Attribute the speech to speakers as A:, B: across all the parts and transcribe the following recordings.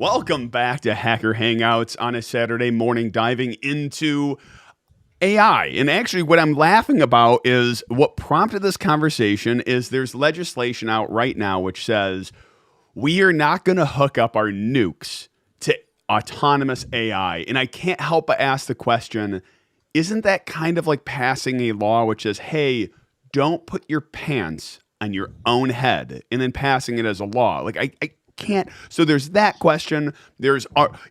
A: Welcome back to Hacker Hangouts on a Saturday morning, diving into AI. And actually, what I'm laughing about is what prompted this conversation is there's legislation out right now which says we are not going to hook up our nukes to autonomous AI. And I can't help but ask the question, isn't that kind of like passing a law which says, hey, don't put your pants on your own head, and then passing it as a law? Like, I can't. So there's that question. There's,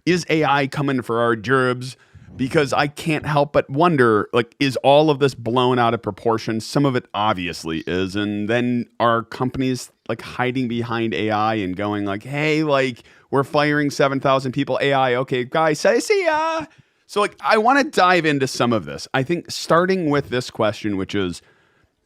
A: is AI coming for our jobs? Because I can't help but wonder, like, is all of this blown out of proportion? Some of it obviously is. And then are companies like hiding behind AI and going like, hey, like, we're firing 7,000 people AI. Okay, guys, say see ya. So like, I want to dive into some of this. I think starting with this question, which is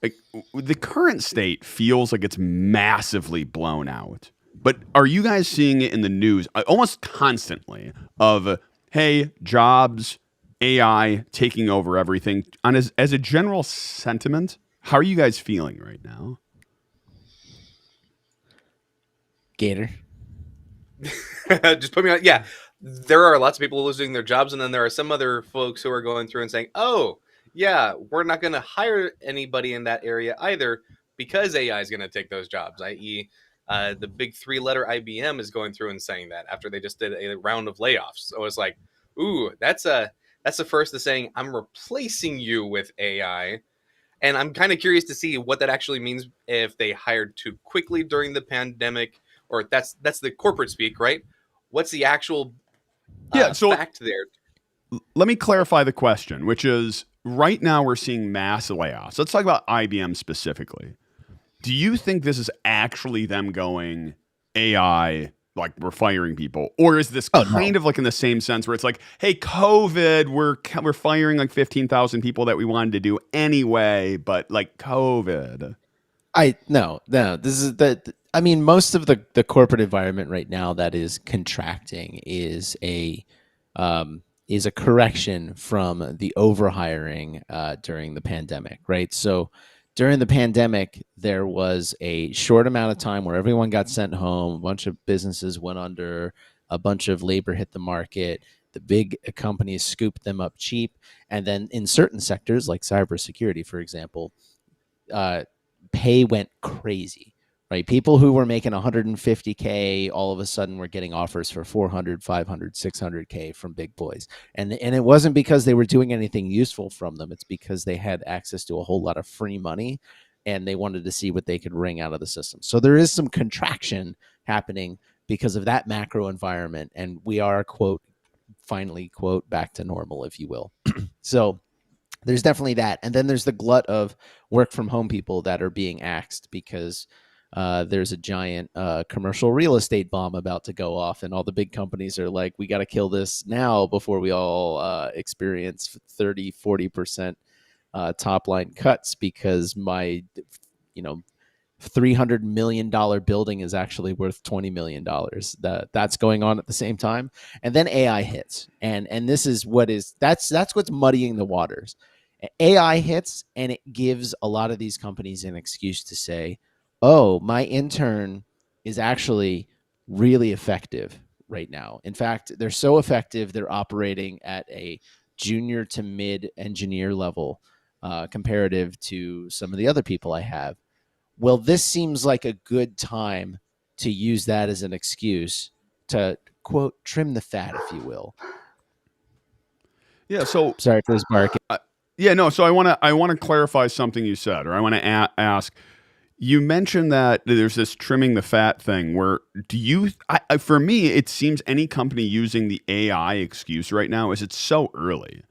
A: like, the current state feels like it's massively blown out. But are you guys seeing it in the news almost constantly of, hey, jobs, AI taking over everything? As a general sentiment, how are you guys feeling right now?
B: Gator.
C: Just put me on. Yeah, there are lots of people losing their jobs, and then there are some other folks who are going through and saying, oh, yeah, we're not going to hire anybody in that area either because AI is going to take those jobs, i.e., the big three-letter IBM is going through and saying that after they just did a round of layoffs. So it's like, ooh, that's the first of saying, I'm replacing you with AI. And I'm kind of curious to see what that actually means if they hired too quickly during the pandemic, or that's the corporate speak, right? What's the actual fact there?
A: Let me clarify the question, which is right now we're seeing mass layoffs. Let's talk about IBM specifically. Do you think this is actually them going AI, like we're firing people? Or is this kind of like in the same sense where it's like, hey, COVID, we're firing like 15,000 people that we wanted to do anyway, but like COVID?
B: No. This is I mean, most of the corporate environment right now that is contracting is a correction from the overhiring during the pandemic, right? So during the pandemic, there was a short amount of time where everyone got sent home, a bunch of businesses went under, a bunch of labor hit the market, the big companies scooped them up cheap, and then in certain sectors like cybersecurity, for example, pay went crazy, right? People who were making 150K all of a sudden were getting offers for 400, 500, 600K from big boys. And it wasn't because they were doing anything useful from them. It's because they had access to a whole lot of free money and they wanted to see what they could wring out of the system. So there is some contraction happening because of that macro environment. And we are, quote, finally, quote, back to normal, if you will. So there's definitely that. And then there's the glut of work from home people that are being axed because there's a giant commercial real estate bomb about to go off. And all the big companies are like, we got to kill this now before we all experience 30, 40% top line cuts because my, $300 million building is actually worth $20 million. That's going on at the same time. And then AI hits. And this is that's what's muddying the waters. AI hits and it gives a lot of these companies an excuse to say, oh, my intern is actually really effective right now. In fact, they're so effective, they're operating at a junior to mid engineer level comparative to some of the other people I have. Well, this seems like a good time to use that as an excuse to, quote, trim the fat, if you will.
A: Yeah, so
B: sorry for this barking.
A: So I want to clarify something you said, or I want to ask. You mentioned that there's this trimming the fat thing. Where for me, it seems any company using the AI excuse right now is it's so early.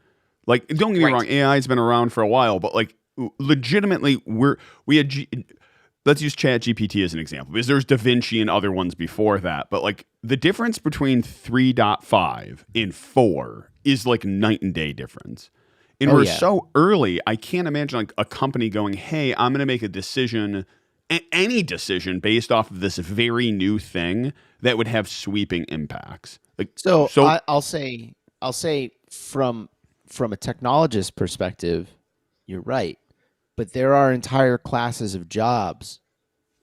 A: Like, don't get me wrong, AI has been around for a while, but like, legitimately, let's use ChatGPT as an example because there's DaVinci and other ones before that. But like, the difference between 3.5 and 4 is like night and day difference. And we're so early, I can't imagine like a company going, hey, I'm going to make a decision, any decision based off of this very new thing that would have sweeping impacts. Like,
B: so I'll say from a technologist perspective, you're right. But there are entire classes of jobs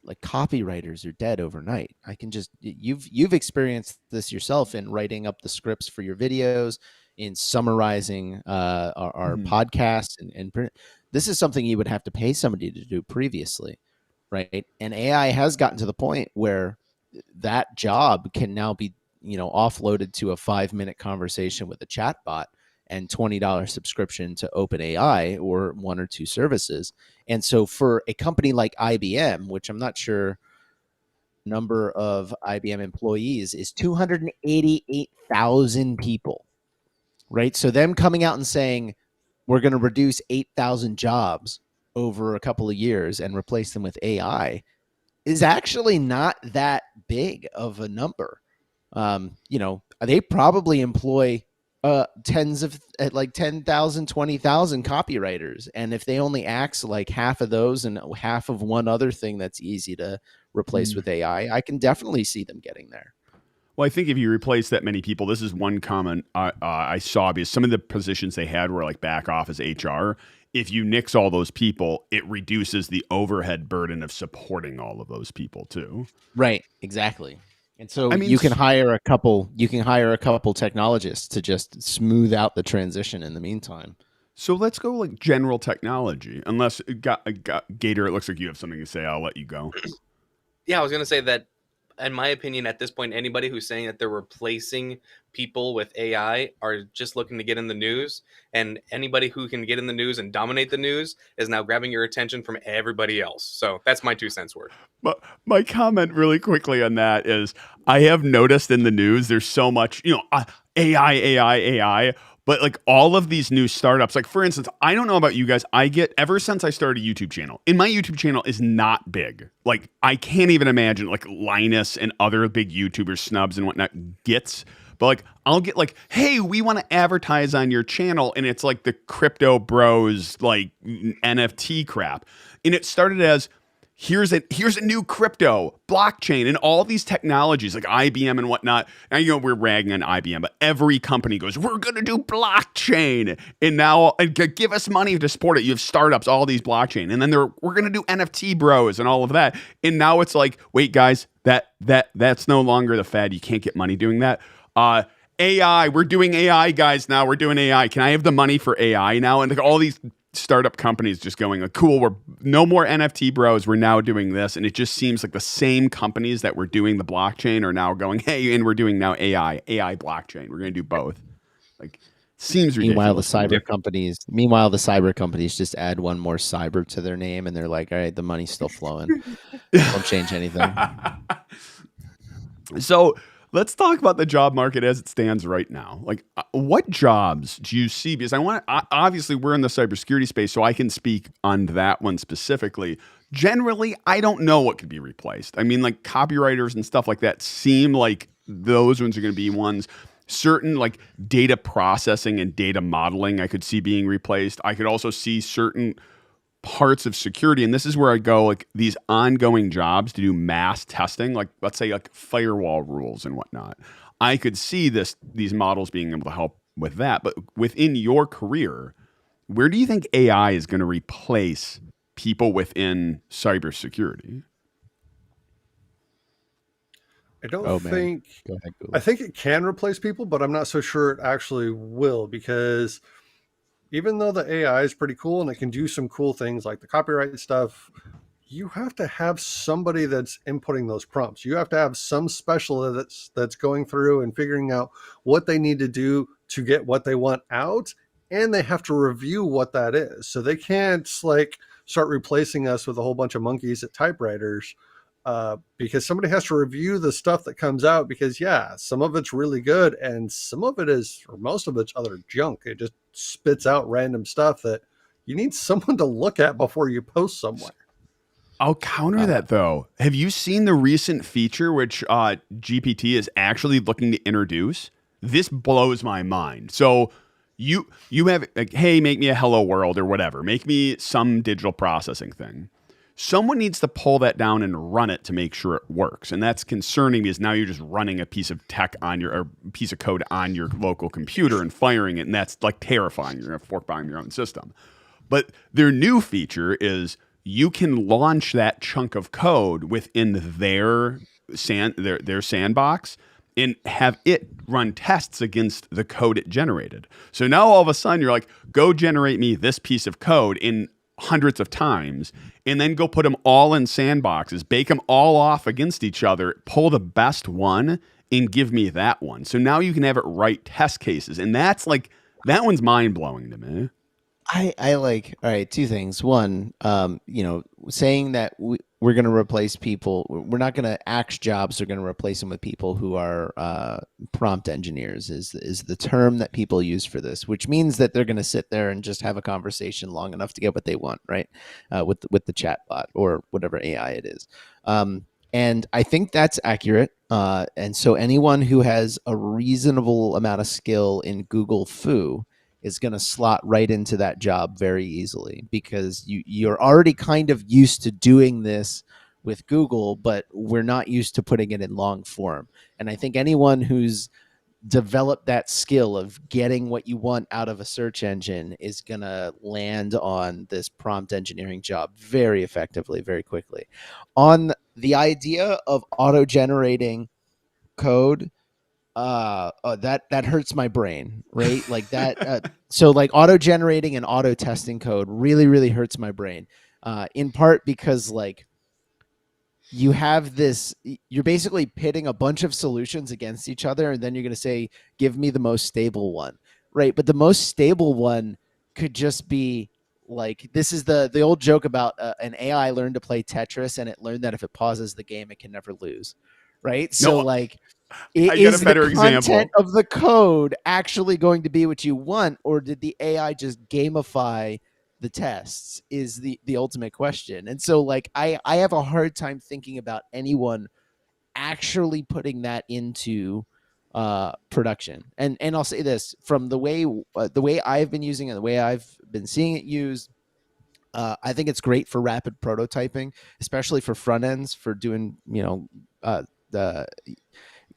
B: like copywriters are dead overnight. I can just you've experienced this yourself in writing up the scripts for your videos, in summarizing our
A: Mhm.
B: podcasts, and this is something you would have to pay somebody to do previously, right? And AI has gotten to the point where that job can now be offloaded to a 5-minute conversation with a chatbot and $20 subscription to OpenAI or one or two services. And so for a company like IBM, which I'm not sure number of IBM employees is 288,000 people, right? So them coming out and saying we're going to reduce 8,000 jobs over a couple of years and replace them with AI is actually not that big of a number. They probably employ tens of like 10,000, 20,000 copywriters. And if they only axe like half of those and half of one other thing that's easy to replace with AI, I can definitely see them getting there.
A: Well, I think if you replace that many people, this is one comment I saw, because some of the positions they had were like back office HR. If you nix all those people, it reduces the overhead burden of supporting all of those people too.
B: Right, exactly. And so
A: I mean,
B: you can hire a couple technologists to just smooth out the transition in the meantime.
A: so let's go like general technology. Unless Gator, it looks like you have something to say. I'll let you go.
C: Yeah, I was going to say that, in my opinion, at this point, anybody who's saying that they're replacing people with AI are just looking to get in the news. And anybody who can get in the news and dominate the news is now grabbing your attention from everybody else. So that's my 2 cents worth.
A: But my comment really quickly on that is I have noticed in the news there's so much, AI, but like all of these new startups, like for instance, I don't know about you guys, I get ever since I started a YouTube channel, and my YouTube channel is not big. Like I can't even imagine like Linus and other big YouTubers, Snubs and whatnot gets. But like I'll get like, hey, we want to advertise on your channel, and it's like the crypto bros like NFT crap. And it started as here's a new crypto blockchain and all these technologies like IBM and whatnot. Now, we're ragging on IBM, but every company goes, we're going to do blockchain. And now give us money to support it. You have startups, all these blockchain. And then we're going to do NFT bros and all of that. And now it's like, wait, guys, that's no longer the fad. You can't get money doing that. AI, we're doing AI, guys. Now we're doing AI. Can I have the money for AI now? And like all these startup companies just going like, cool, we're no more NFT bros, we're now doing this. And it just seems like the same companies that were doing the blockchain are now going, hey, and we're doing now AI blockchain, we're going to do both. Like seems ridiculous.
B: Meanwhile the cyber companies just add one more cyber to their name, and they're like, all right, the money's still flowing. Don't change anything.
A: So let's talk about the job market as it stands right now. Like, what jobs do you see? Because obviously, we're in the cybersecurity space, so I can speak on that one specifically. Generally, I don't know what could be replaced. I mean, like copywriters and stuff like that seem like those ones are going to be ones. Certain like data processing and data modeling, I could see being replaced. I could also see certain parts of security, and this is where I go, like these ongoing jobs to do mass testing, like let's say like firewall rules and whatnot. I could see these models being able to help with that. But within your career, where do you think AI is going to replace people within cybersecurity?
D: I don't think.
B: Go ahead, Gulo.
D: I think it can replace people, but I'm not so sure it actually will, because even though the AI is pretty cool and it can do some cool things like the copyright stuff, you have to have somebody that's inputting those prompts. You have to have some specialist that's going through and figuring out what they need to do to get what they want out, and they have to review what that is. So they can't like start replacing us with a whole bunch of monkeys at typewriters, because somebody has to review the stuff that comes out, because some of it's really good and some of it is, or most of it's other junk. It just spits out random stuff that you need someone to look at before you post somewhere.
A: I'll counter that though. Have you seen the recent feature which GPT is actually looking to introduce? This blows my mind. So you have like, hey, make me a hello world or whatever. Make me some digital processing thing. Someone needs to pull that down and run it to make sure it works. And that's concerning, because now you're just running a piece of tech or piece of code on your local computer and firing it. And that's like terrifying. You're going to fork bomb your own system. But their new feature is you can launch that chunk of code within their sandbox and have it run tests against the code it generated. So now all of a sudden you're like, go generate me this piece of code in hundreds of times, and then go put them all in sandboxes, bake them all off against each other, pull the best one, and give me that one. So now you can have it write test cases. And that's like, that one's mind blowing to me.
B: I like, all right, two things. One, saying that we're going to replace people, we're not going to axe jobs, we're going to replace them with people who are prompt engineers is the term that people use for this, which means that they're going to sit there and just have a conversation long enough to get what they want, right? With the chat bot or whatever AI it is. And I think that's accurate. And so anyone who has a reasonable amount of skill in Google Foo is going to slot right into that job very easily, because you're already kind of used to doing this with Google, but we're not used to putting it in long form. And I think anyone who's developed that skill of getting what you want out of a search engine is going to land on this prompt engineering job very effectively, very quickly. On the idea of auto-generating code, that hurts my brain, right? Like that. So like auto generating and auto testing code really hurts my brain. In part because like you're basically pitting a bunch of solutions against each other, and then you're going to say, give me the most stable one, right? But the most stable one could just be like, this is the old joke about an AI learned to play Tetris, and it learned that if it pauses the game, it can never lose, right? So
A: No,
B: like,
A: I got a better
B: the content
A: example
B: of the code actually going to be what you want, or did the AI just gamify the tests is the ultimate question. And so like I have a hard time thinking about anyone actually putting that into production. And I'll say this, from the way I've been using it, the way I've been seeing it used, I think it's great for rapid prototyping, especially for front ends, for doing the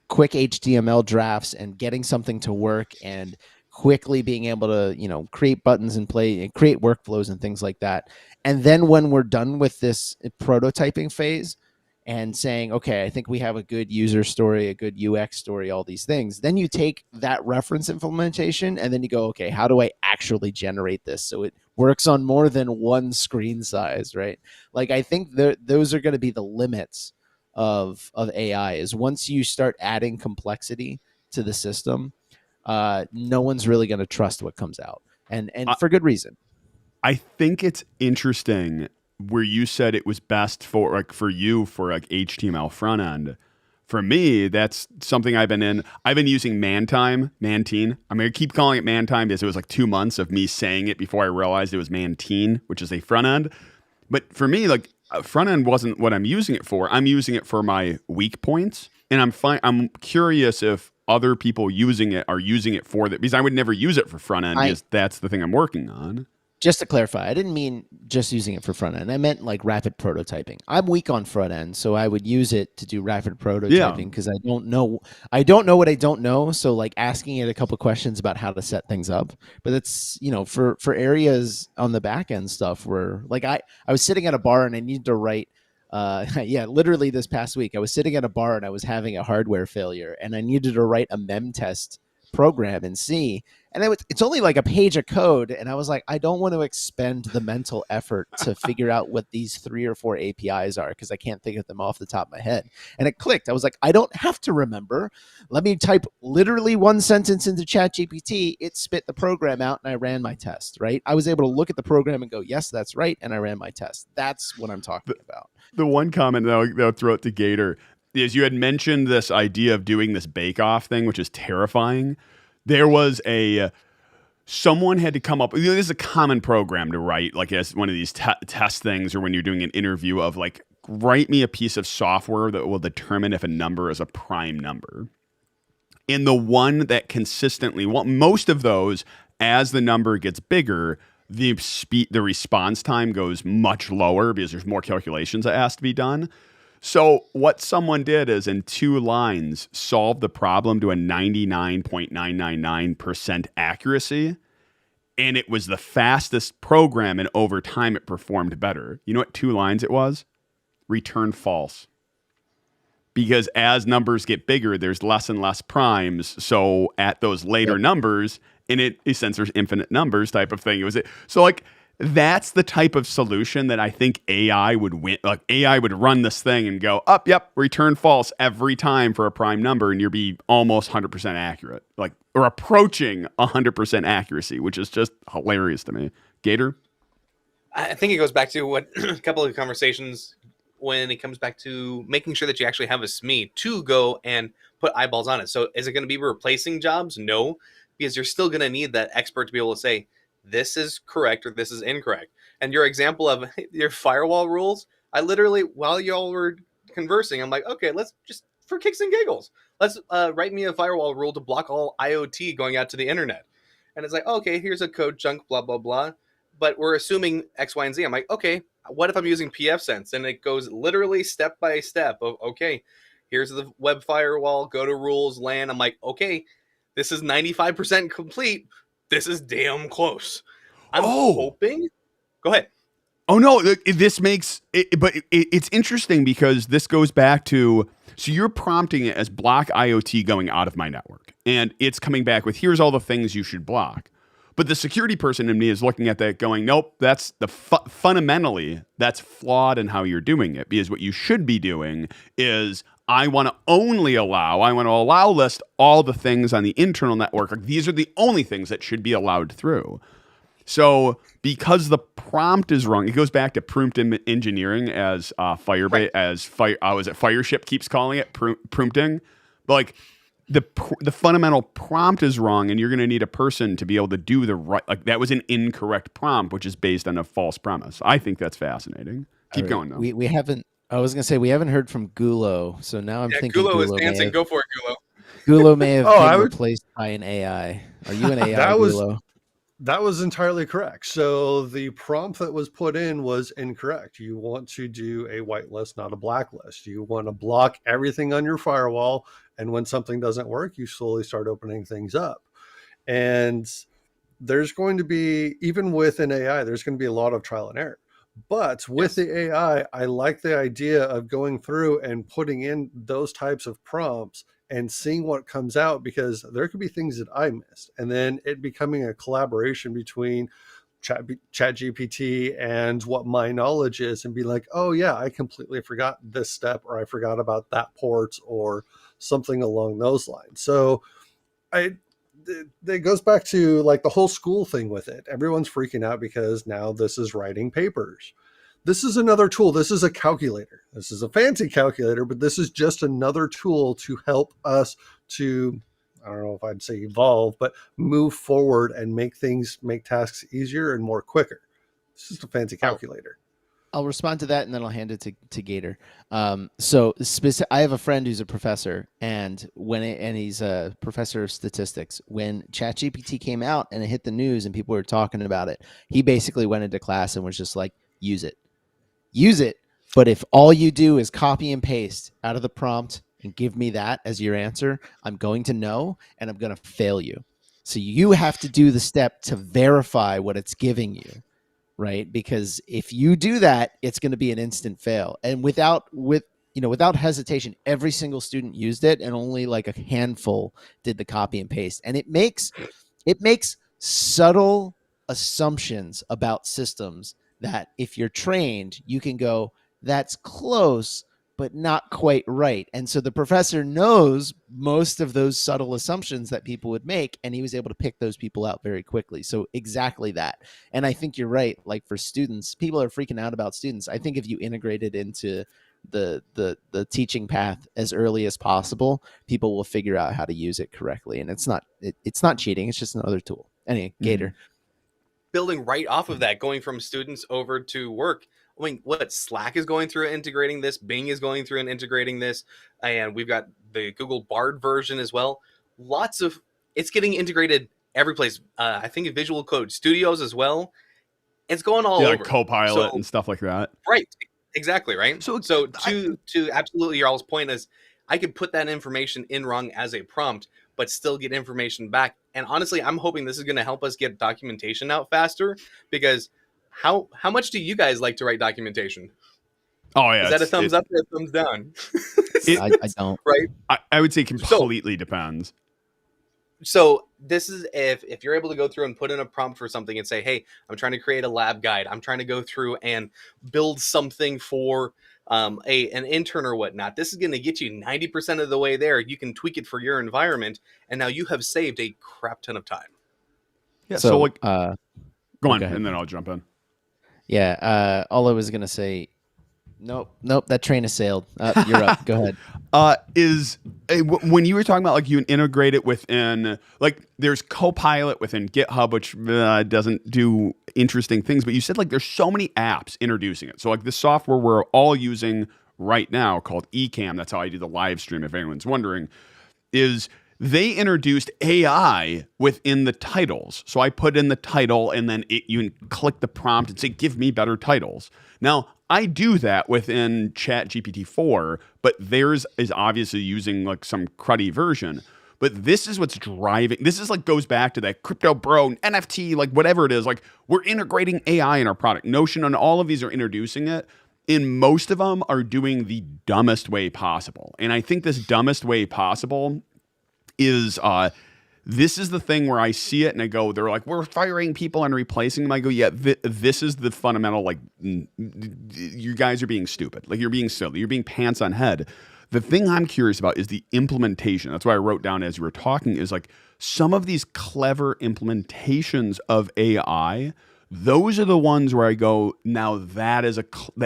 B: quick HTML drafts and getting something to work and quickly being able to, create buttons and create workflows and things like that. And then when we're done with this prototyping phase and saying, okay, I think we have a good user story, a good UX story, all these things, then you take that reference implementation and then you go, okay, how do I actually generate this so it works on more than one screen size, right? Like, I think those are going to be the limits of AI, is once you start adding complexity to the system, no one's really going to trust what comes out, and for good reason.
A: I think it's interesting where you said it was best for you for HTML front end. For me, that's something I've been using Mantine. I'm going to keep calling it Mantine because it was like 2 months of me saying it before I realized it was Mantine, which is a front end. But for me, like, front end wasn't what I'm using it for. I'm using it for my weak points, and I'm curious if other people are using it for that, because I would never use it for front end because that's the thing I'm working on.
B: Just to clarify, I didn't mean just using it for front end. I meant like rapid prototyping. I'm weak on front end, so I would use it to do rapid prototyping because I don't know what I don't know. So like asking it a couple questions about how to set things up. But it's, for areas on the back end stuff where like I was sitting at a bar and I needed to write literally this past week I was sitting at a bar and I was having a hardware failure and I needed to write a mem test program in C, and it's only like a page of code, and I was like, I don't want to expend the mental effort to figure out what these 3 or 4 APIs are because I can't think of them off the top of my head. And it clicked. I was like, I don't have to remember. Let me type literally one sentence into ChatGPT. It spit the program out and I ran my test, right? I was able to look at the program and go, yes, that's right, and I ran my test. That's what I'm talking about.
A: The one comment that I'll throw it to Gator is, you had mentioned this idea of doing this bake-off thing, which is terrifying. There was someone had to come up. This is a common program to write, like as one of these test things, or when you're doing an interview of like, write me a piece of software that will determine if a number is a prime number. And the one that consistently, most of those, as the number gets bigger, the response time goes much lower because there's more calculations that has to be done. So what someone did is, in 2 lines, solve the problem to a 99.999% accuracy. and it was the fastest program, and over time it performed better. You know what 2 lines it was? Return false. Because as numbers get bigger, there's less and less primes. So at those later numbers, and it since there's infinite numbers type of thing, so like that's the type of solution that I think AI would win. Like AI would run this thing and go up, yep, return false every time for a prime number, and you'll be almost 100% accurate, like or approaching 100% accuracy, which is just hilarious to me. Gator.
C: I think it goes back to what a couple of conversations when it comes back to making sure that you actually have a SME to go and put eyeballs on it. So is it going to be replacing jobs? No, because you're still going to need that expert to be able to say, this is correct or this is incorrect. And your example of your firewall rules, I literally, while y'all were conversing, I'm like, okay, let's just, for kicks and giggles, let's write me a firewall rule to block all IoT going out to the internet. And it's like, okay, here's a code chunk, blah, blah, blah. But we're assuming X, Y, and Z. I'm like, okay, what if I'm using pfSense? And it goes literally step by step of, okay, here's the web firewall, go to rules, LAN. I'm like, okay, this is 95% complete. This is damn close. I'm hoping. Go ahead.
A: Oh, no, this makes it, but it's interesting because this goes back to, so you're prompting it as block IoT going out of my network. And it's coming back with, here's all the things you should block. But the security person in me is looking at that going, nope, that's fundamentally, that's flawed in how you're doing it. Because what you should be doing is I want to allow list all the things on the internal network. Like, these are the only things that should be allowed through. So because the prompt is wrong, it goes back to prompt engineering as Fireship keeps calling it prompting. But like, the fundamental prompt is wrong, and you're going to need a person to be able to do the right. Like, that was an incorrect prompt, which is based on a false premise. I think that's fascinating. Keep going though.
B: We haven't. I was going to say we haven't heard from Gulo, so now I'm thinking
C: Gulo is dancing. Go for it, Gulo.
B: Gulo may have been replaced by an AI. Are you an AI, Gulo?
D: That was entirely correct. So the prompt that was put in was incorrect. You want to do a whitelist, not a blacklist. You want to block everything on your firewall. And when something doesn't work, you slowly start opening things up. And there's going to be, even with an AI, there's going to be a lot of trial and error. But with the AI, I like the idea of going through and putting in those types of prompts and seeing what comes out, because there could be things that I missed. And then it becoming a collaboration between ChatGPT and what my knowledge is, and be like, oh yeah, I completely forgot this step, or I forgot about that port, or something along those lines. So it goes back to like the whole school thing with it. Everyone's freaking out because now this is writing papers. This is another tool. This is a calculator. This is a fancy calculator, but this is just another tool to help us to, I don't know if I'd say evolve, but move forward and make tasks easier and more quicker. It's just a fancy calculator.
B: I'll respond to that, and then I'll hand it to Gator. I have a friend who's a professor, and he's a professor of statistics. When ChatGPT came out and it hit the news and people were talking about it, he basically went into class and was just like, use it. But if all you do is copy and paste out of the prompt and give me that as your answer, I'm going to know, and I'm going to fail you. So you have to do the step to verify what it's giving you. Right? Because if you do that, it's going to be an instant fail. And without hesitation, every single student used it, and only like a handful did the copy and paste. And it makes subtle assumptions about systems that if you're trained, you can go, that's close, but not quite right. And so the professor knows most of those subtle assumptions that people would make, and he was able to pick those people out very quickly. So exactly that. And I think you're right. Like, for students, people are freaking out about students. I think if you integrate it into the teaching path as early as possible, people will figure out how to use it correctly. And it's not cheating. It's just another tool. Anyway, Gator.
C: Building right off of that, going from students over to work. I mean, what Slack is going through integrating this, Bing is going through and integrating this, and we've got the Google Bard version as well. It's getting integrated every place. I think in Visual Code Studios as well. It's going all over.
A: Like Copilot and stuff like that.
C: Right. Exactly. Right. So to absolutely your all's point is, I could put that information in wrong as a prompt, but still get information back. And honestly, I'm hoping this is going to help us get documentation out faster, because how much do you guys like to write documentation?
A: Oh yeah,
C: Is that a thumbs up or a thumbs down?
B: I don't.
C: Right.
A: I would say
C: So
A: completely depends.
C: so this is if you're able to go through and put in a prompt for something and say, hey, I'm trying to create a lab guide, I'm trying to go through and build something for an intern or whatnot, this is going to get you 90% of the way there. You can tweak it for your environment, and now you have saved a crap ton of time.
A: Yeah.
B: So,
A: So like,
B: go
A: go on,
B: ahead.
A: and then I'll jump in.
B: Yeah. All I was gonna say. Nope. That train has sailed. You're up. Go ahead.
A: When you were talking about like you integrate it within, like there's Copilot within GitHub, which doesn't do interesting things, but you said like there's so many apps introducing it. So like the software we're all using right now called Ecamm, that's how I do the live stream if anyone's wondering, is they introduced AI within the titles. So I put in the title and then you can click the prompt and say, give me better titles. Now, I do that within ChatGPT-4, but theirs is obviously using like some cruddy version. But this is what's driving. This is like goes back to that crypto bro, NFT, like whatever it is. Like we're integrating AI in our product. Notion and all of these are introducing it. And most of them are doing the dumbest way possible. And I think this dumbest way possible is this is the thing where I see it and I go, they're like, we're firing people and replacing them. I go, yeah, this is the fundamental, like, you guys are being stupid. Like, you're being silly. You're being pants on head. The thing I'm curious about is the implementation. That's why I wrote down as you were talking is like some of these clever implementations of AI. Those are the ones where I go, now that is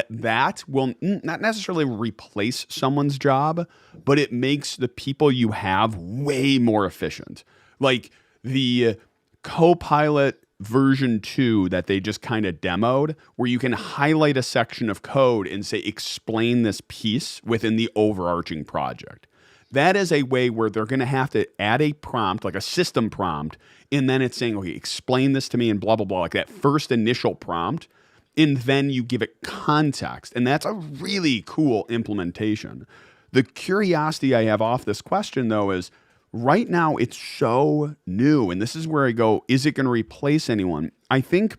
A: that will not necessarily replace someone's job, but it makes the people you have way more efficient. Like the Copilot version 2 that they just kind of demoed, where you can highlight a section of code and say, explain this piece within the overarching project. That is a way where they're going to have to add a prompt, like a system prompt, and then it's saying, okay, explain this to me and blah, blah, blah, like that first initial prompt, and then you give it context. And that's a really cool implementation. The curiosity I have off this question, though, is right now it's so new, and this is where I go, is it going to replace anyone? I think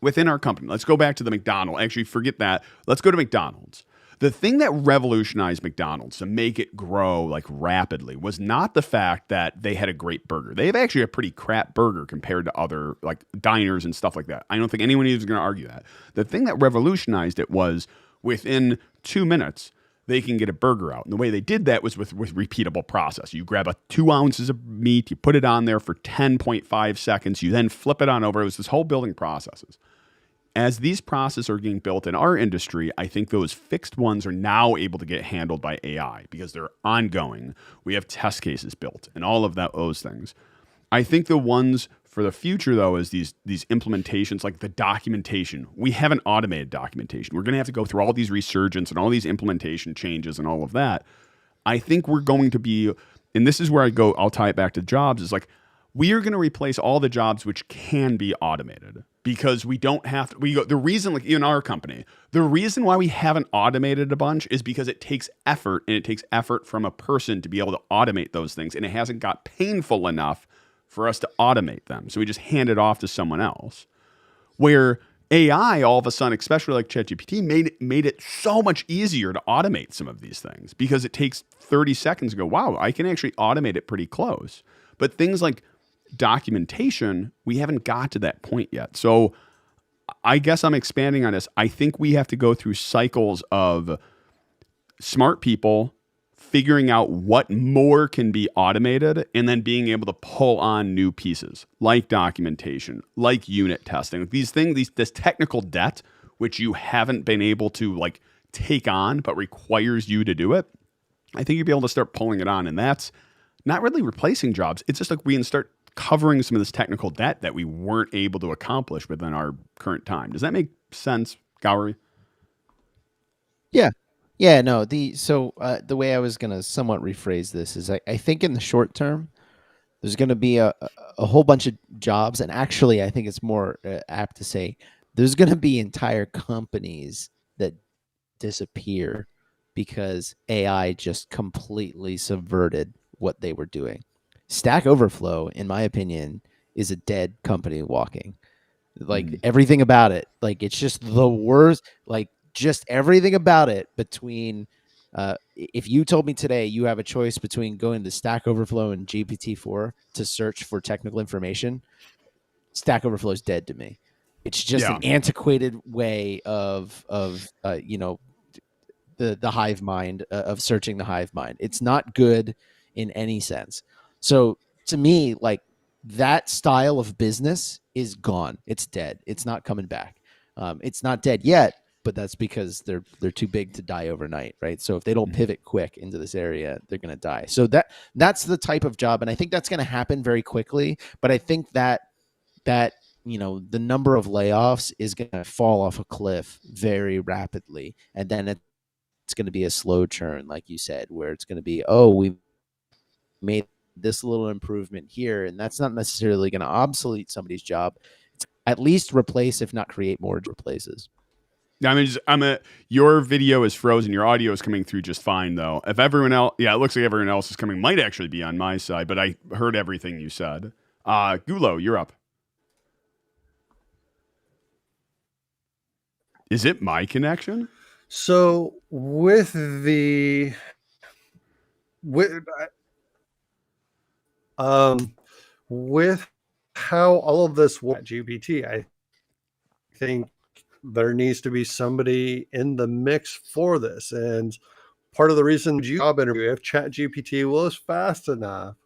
A: within our company, let's go back to the McDonald's. Actually, forget that. Let's go to McDonald's. The thing that revolutionized McDonald's to make it grow like rapidly was not the fact that they had a great burger. They have actually a pretty crap burger compared to other like diners and stuff like that. I don't think anyone is going to argue that. The thing that revolutionized it was within 2 minutes, they can get a burger out. And the way they did that was with repeatable process. You grab 2 ounces of meat, you put it on there for 10.5 seconds, you then flip it on over. It was this whole building processes. As these processes are getting built in our industry, I think those fixed ones are now able to get handled by AI because they're ongoing. We have test cases built and all of those things. I think the ones for the future, though, is these implementations like the documentation. We haven't automated documentation. We're going to have to go through all these resurgence and all these implementation changes and all of that. I think we're going to be, and this is where I'll tie it back to jobs, is like we are going to replace all the jobs which can be automated. Because we don't have to, the reason, like in our company, the reason why we haven't automated a bunch is because it takes effort, and it takes effort from a person to be able to automate those things. And it hasn't got painful enough for us to automate them. So we just hand it off to someone else. Where AI, all of a sudden, especially like ChatGPT, made it so much easier to automate some of these things because it takes 30 seconds to go, wow, I can actually automate it pretty close. But things like documentation, we haven't got to that point yet. So I guess I'm expanding on this. I think we have to go through cycles of smart people figuring out what more can be automated and then being able to pull on new pieces like documentation, like unit testing. These things, this technical debt, which you haven't been able to like take on, but requires you to do it. I think you'll be able to start pulling it on. And that's not really replacing jobs. It's just like we can start covering some of this technical debt that we weren't able to accomplish within our current time. Does that make sense, Gourry?
B: Yeah, no. The way I was gonna somewhat rephrase this is I think in the short term, there's gonna be a whole bunch of jobs, and actually, I think it's more apt to say there's gonna be entire companies that disappear because AI just completely subverted what they were doing. Stack Overflow, in my opinion, is a dead company walking. Like everything about it, like it's just the worst. Like just everything about it. Between, if you told me today you have a choice between going to Stack Overflow and GPT-4 to search for technical information, Stack Overflow is dead to me. It's just an
A: Yeah.
B: antiquated way of the hive mind, of searching the hive mind. It's not good in any sense. So to me, like that style of business is gone. It's dead. It's not coming back. It's not dead yet, but that's because they're too big to die overnight, right? So if they don't pivot quick into this area, they're going to die. So that's the type of job, and I think that's going to happen very quickly. But I think that the number of layoffs is going to fall off a cliff very rapidly, and then it's going to be a slow churn, like you said, where it's going to be, oh, we made this little improvement here, and that's not necessarily going to obsolete somebody's job. It's at least replace, if not create more places.
A: I mean, your video is frozen. Your audio is coming through just fine, though. If everyone else, it looks like everyone else is coming. Might actually be on my side, but I heard everything you said. Gulo, you're up. Is it my connection?
D: So with with how all of this works, GPT, I think there needs to be somebody in the mix for this. And part of the reason job interview, if ChatGPT was fast enough,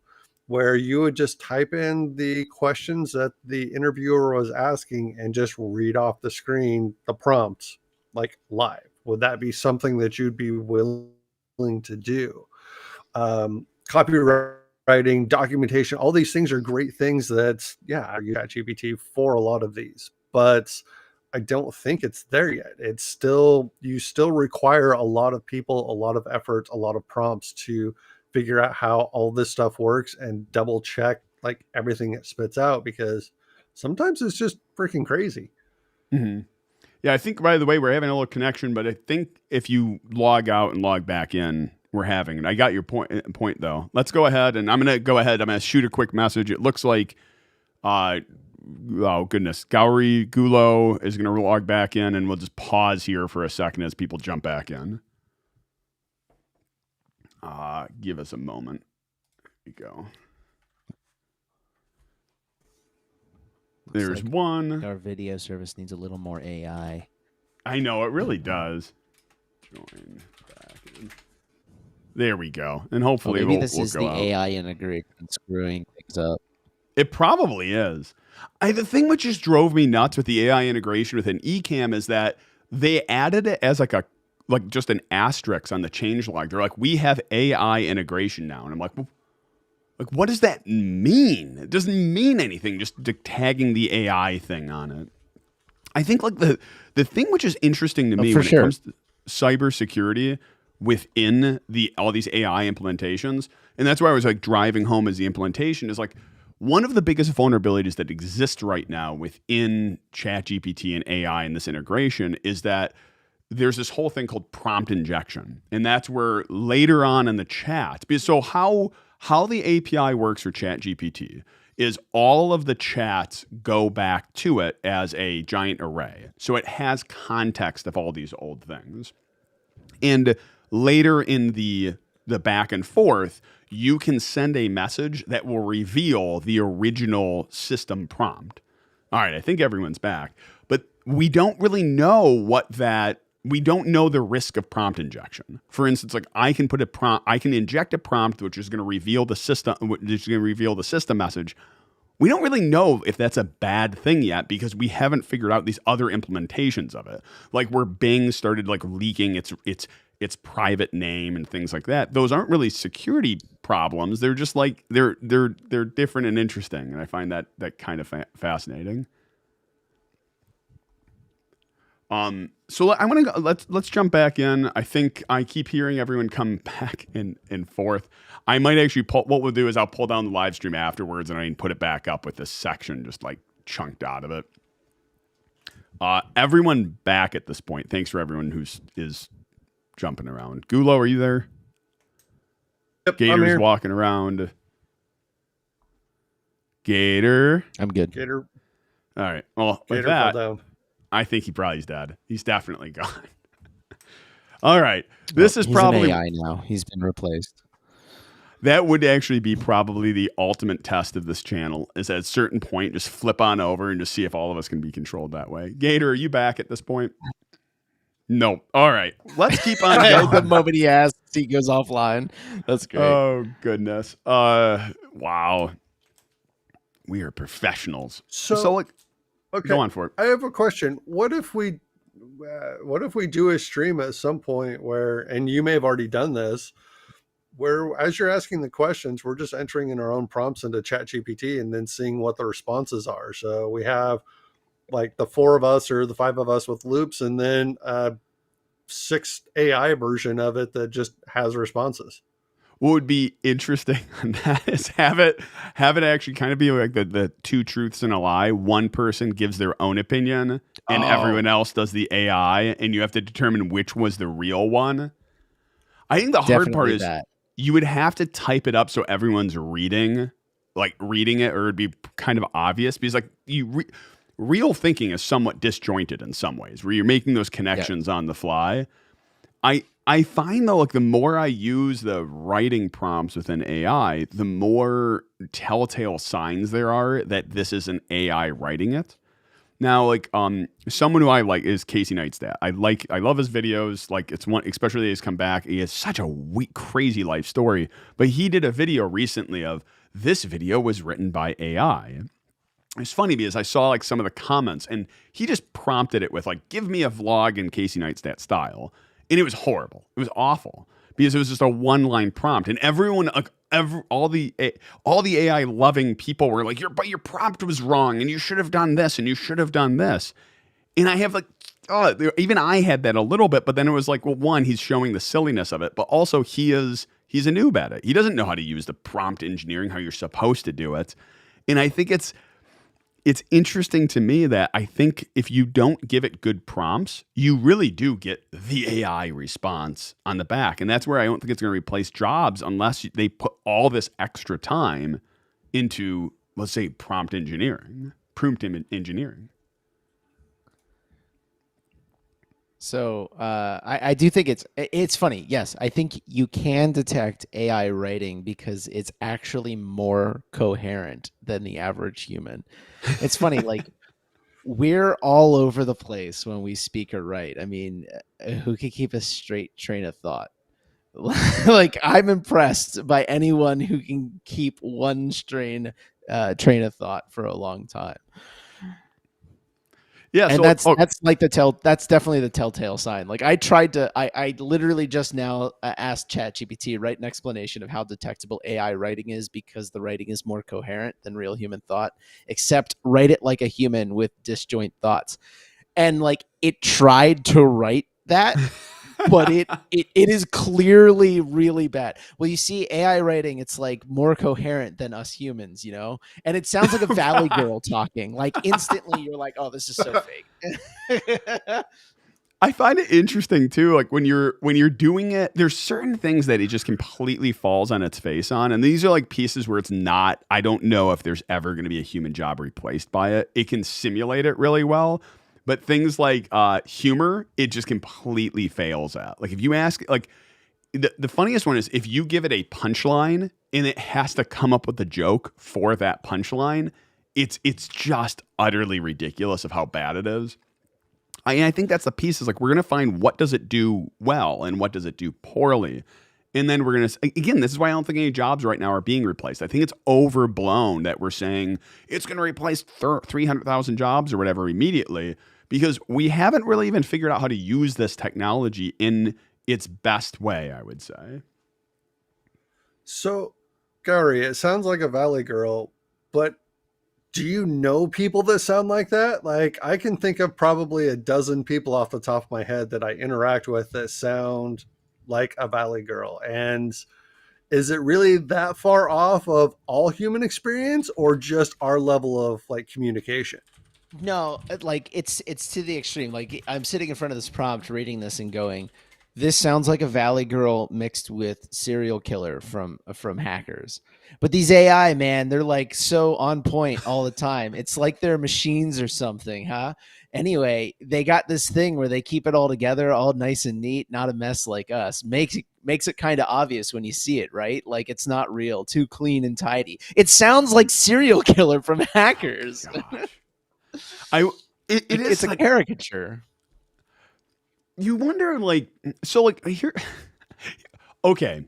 D: where you would just type in the questions that the interviewer was asking and just read off the screen the prompts like live. Would that be something that you'd be willing to do? Copywriting, documentation, all these things are great things that, I use ChatGPT for a lot of these, but I don't think it's there yet. It's still, you still require a lot of people, a lot of effort, a lot of prompts to figure out how all this stuff works and double check like everything it spits out, because sometimes it's just freaking crazy.
A: Mm-hmm. Yeah, I think, by the way, we're having a little connection, but I think if you log out and log back in, we're having it. I got your point though. Let's go ahead, and I'm going to shoot a quick message. It looks like, oh goodness, Gourry Gulo is going to log back in, and we'll just pause here for a second as people jump back in. Give us a moment. Here we go. There's one.
B: Our video service needs a little more AI.
A: I know, it really does. Join back in. There we go. And hopefully
B: maybe this is
A: go
B: the
A: out.
B: AI integration screwing things up.
A: It probably is. The thing which just drove me nuts with the AI integration with an eCam is that they added it as just an asterisk on the changelog. They're like, we have AI integration now. And I'm like, well, what does that mean? It doesn't mean anything, just tagging the AI thing on it. I think like the thing which is interesting to me when it comes to cybersecurity within all these AI implementations, and that's why I was like driving home as the implementation is like one of the biggest vulnerabilities that exist right now within ChatGPT and AI and this integration is that there's this whole thing called prompt injection. And that's where later on in the chat, so how the API works for ChatGPT is all of the chats go back to it as a giant array. So it has context of all these old things. And later in the back and forth, you can send a message that will reveal the original system prompt. All right, I think everyone's back. But we don't really know we don't know the risk of prompt injection. For instance, like I can inject a prompt which is going to reveal the system message. We don't really know if that's a bad thing yet because we haven't figured out these other implementations of it. Like where Bing started like leaking its private name and things like that. Those aren't really security problems. They're just like they're different and interesting, and I find that kind of fascinating. So I want to let's jump back in. I think I keep hearing everyone come back in forth. I might actually what we'll do is I'll pull down the live stream afterwards and I can put it back up with this section just like chunked out of it. Everyone back at this point. Thanks for everyone is jumping around. Gulo, are you there?
D: Yep,
A: Gator's
D: I'm here.
A: walking around. Gator.
B: I'm good.
D: Gator,
A: All right. Well, with
D: Gator fell
A: that,
D: down.
A: I think he probably is dead. He's definitely gone. All right.
B: Well,
A: This is
B: he's
A: probably
B: an AI now. He's been replaced.
A: that would actually be probably the ultimate test of this channel. Is at a certain point just flip on over and just see if all of us can be controlled that way. Gator, are you back at this point? No. All right. Let's keep on
B: The
A: going.
B: moment he asks, he goes offline. That's great.
A: Oh goodness. Wow. We are professionals. So like,
D: Okay,
A: go on for it.
D: I have a question. What if we do a stream at some point where, and you may have already done this, where as you're asking the questions, we're just entering in our own prompts into ChatGPT and then seeing what the responses are. So we have like the 4 of us or the 5 of us with loops, and then a 6 AI version of it that just has responses.
A: What would be interesting on that is have it actually kind of be like the two truths and a lie. One person gives their own opinion and everyone else does the AI, and you have to determine which was the real one. I think the hard part
B: Definitely
A: is
B: that.
A: you would have to type it up so everyone's reading it, or it'd be kind of obvious because like real thinking is somewhat disjointed in some ways, where you're making those connections on the fly. I find though, like the more I use the writing prompts within AI, the more telltale signs there are that this is an AI writing it. Now, like someone who I like is Casey Neistat. I love his videos. Like it's one, especially he's come back. He has such a weak, crazy life story. But he did a video recently of this video was written by AI. It's funny because I saw like some of the comments and he just prompted it with like, give me a vlog in Casey Neistat style. And it was horrible. It was awful because it was just a one-line prompt. And everyone, like, all the AI loving people were like, your prompt was wrong and you should have done this and you should have done this. And I have like, even I had that a little bit, but then it was like, well, one, he's showing the silliness of it, but also he's a noob at it. He doesn't know how to use the prompt engineering, how you're supposed to do it. And I think it's interesting to me that I think if you don't give it good prompts, you really do get the AI response on the back. And that's where I don't think it's going to replace jobs unless they put all this extra time into, let's say, prompt engineering.
B: So I do think it's funny. Yes, I think you can detect AI writing because it's actually more coherent than the average human. It's funny, like we're all over the place when we speak or write. I mean, who can keep a straight train of thought? Like I'm impressed by anyone who can keep one train of thought for a long time.
A: Yeah,
B: And
A: so
B: that's like that's definitely the telltale sign. Like I literally just now asked ChatGPT, write an explanation of how detectable AI writing is because the writing is more coherent than real human thought, except write it like a human with disjoint thoughts. And like it tried to write that, but it is clearly really bad. Well, you see AI writing, it's like more coherent than us humans, you know? And it sounds like a Valley Girl talking. Like instantly you're like, oh, this is so fake.
A: I find it interesting too. Like when you're doing it, there's certain things that it just completely falls on its face on. And these are like pieces where it's not, I don't know if there's ever going to be a human job replaced by it. It can simulate it really well. But things like humor, it just completely fails at. Like if you ask, like the funniest one is if you give it a punchline and it has to come up with a joke for that punchline, it's just utterly ridiculous of how bad it is. I think that's the piece is like we're going to find what does it do well and what does it do poorly. And then we're going to, again, this is why I don't think any jobs right now are being replaced. I think it's overblown that we're saying it's going to replace 300,000 jobs or whatever immediately because we haven't really even figured out how to use this technology in its best way, I would say.
D: So, Gourry, it sounds like a Valley Girl, but do you know people that sound like that? Like, I can think of probably a dozen people off the top of my head that I interact with that sound like a Valley Girl. And is it really that far off of all human experience or just our level of like communication?
B: No, like it's to the extreme. Like I'm sitting in front of this prompt, reading this and going, This sounds like a Valley Girl mixed with serial killer from Hackers. But these AI, man, they're like so on point all the time. It's like they're machines or something, huh? Anyway, they got this thing where they keep it all together, all nice and neat, not a mess like us. Makes it kind of obvious when you see it, right? Like it's not real, too clean and tidy. It sounds like serial killer from Hackers. It's a
A: like,
B: caricature.
A: you wonder, like, so, like, here, okay,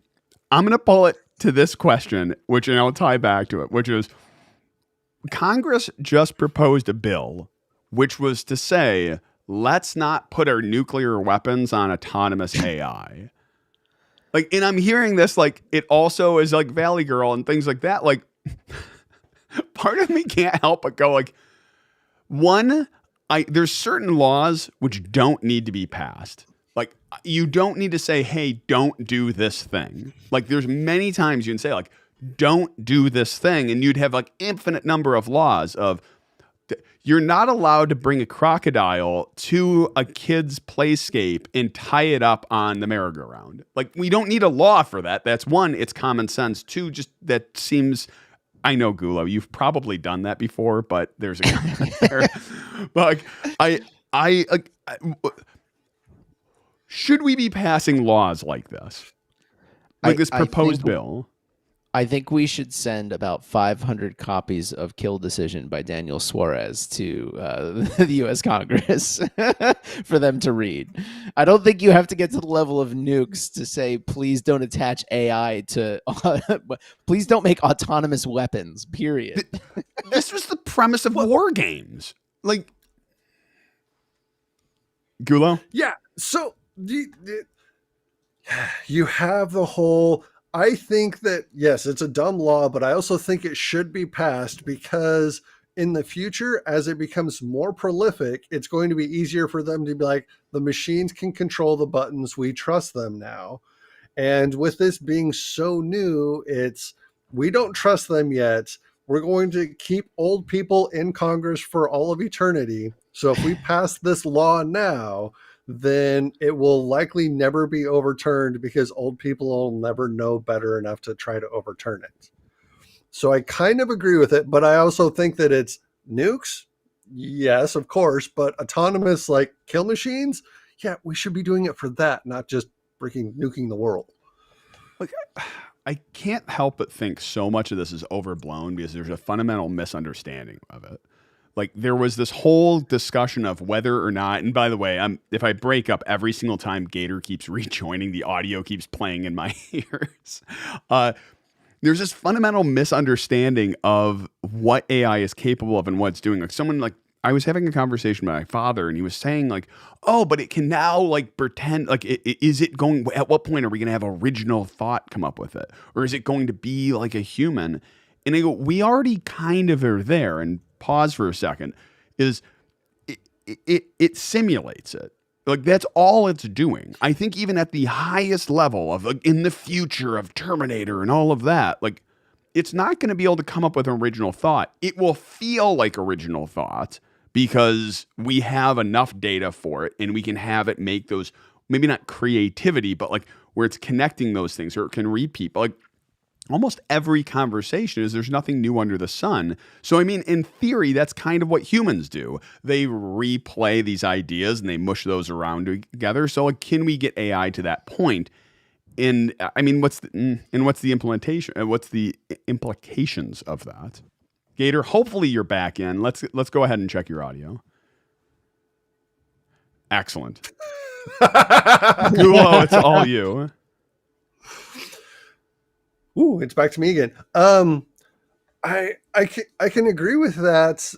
A: I'm going to pull it to this question, which, and I'll tie back to it, which is Congress just proposed a bill, which was to say, let's not put our nuclear weapons on autonomous AI. Like, and I'm hearing this, like, it also is like Valley Girl and things like that. Like, part of me can't help but go, like, one, there's certain laws which don't need to be passed. Like, you don't need to say, hey, don't do this thing. Like, there's many times you can say, like, don't do this thing. And you'd have, like, infinite number of laws of, you're not allowed to bring a crocodile to a kid's playscape and tie it up on the merry-go-round. Like, we don't need a law for that. That's one, it's common sense. Two, just that seems... I know, Gulo, you've probably done that before, but there's a comment there. But like, should we be passing laws like this? Like this proposed bill?
B: I think we should send about 500 copies of Kill Decision by Daniel Suarez to the U.S. Congress for them to read. I don't think you have to get to the level of nukes to say, please don't attach AI to, please don't make autonomous weapons, period.
A: This was the premise of war games. Like, Gulo?
D: Yeah. So you have the whole... I think that, yes, it's a dumb law, but I also think it should be passed because in the future, as it becomes more prolific, it's going to be easier for them to be like, the machines can control the buttons. We trust them now. And with this being so new, we don't trust them yet. We're going to keep old people in Congress for all of eternity. So if we pass this law now, then it will likely never be overturned because old people will never know better enough to try to overturn it. So I kind of agree with it, but I also think that it's nukes. Yes, of course, but autonomous like kill machines. Yeah, we should be doing it for that, not just freaking nuking the world.
A: Like, I can't help but think so much of this is overblown because there's a fundamental misunderstanding of it. Like, there was this whole discussion of whether or not, and by the way, if I break up every single time Gator keeps rejoining, the audio keeps playing in my ears. There's this fundamental misunderstanding of what AI is capable of and what it's doing. Like, I was having a conversation with my father, and he was saying, like, oh, but it can now, like, pretend, like, is it going, at what point are we going to have original thought come up with it? Or is it going to be like a human? And I go, we already kind of are there, and pause for a second, is it simulates it. Like, that's all it's doing. I think even at the highest level of, like, in the future of Terminator and all of that, like, it's not going to be able to come up with an original thought. It will feel like original thought because we have enough data for it and we can have it make those, maybe not creativity, but like where it's connecting those things, or it can repeat. But like, almost every conversation is there's nothing new under the sun. So, I mean, in theory, that's kind of what humans do. They replay these ideas and they mush those around together. So, like, can we get AI to that point? And I mean, what's the implementation? What's the implications of that? Gator, hopefully you're back in. Let's go ahead and check your audio. Excellent. Gulo, it's all you.
D: Ooh, it's back to me again. I can agree with that.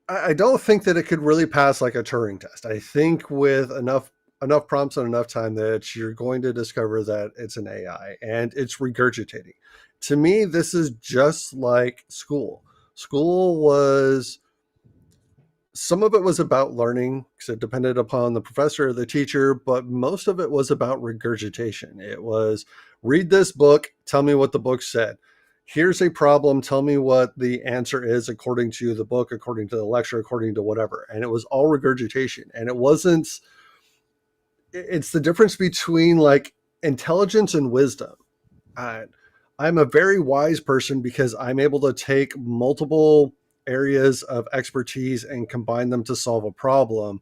D: I don't think that it could really pass like a Turing test. I think with enough prompts and enough time that you're going to discover that it's an AI and it's regurgitating. To me, this is just like school. School was, some of it was about learning because it depended upon the professor or the teacher, but most of it was about regurgitation. It was read this book, tell me what the book said. here's a problem, tell me what the answer is according to the book, according to the lecture, according to whatever. And it was all regurgitation. And it wasn't, it's the difference between like intelligence and wisdom. I'm a very wise person because I'm able to take multiple areas of expertise and combine them to solve a problem.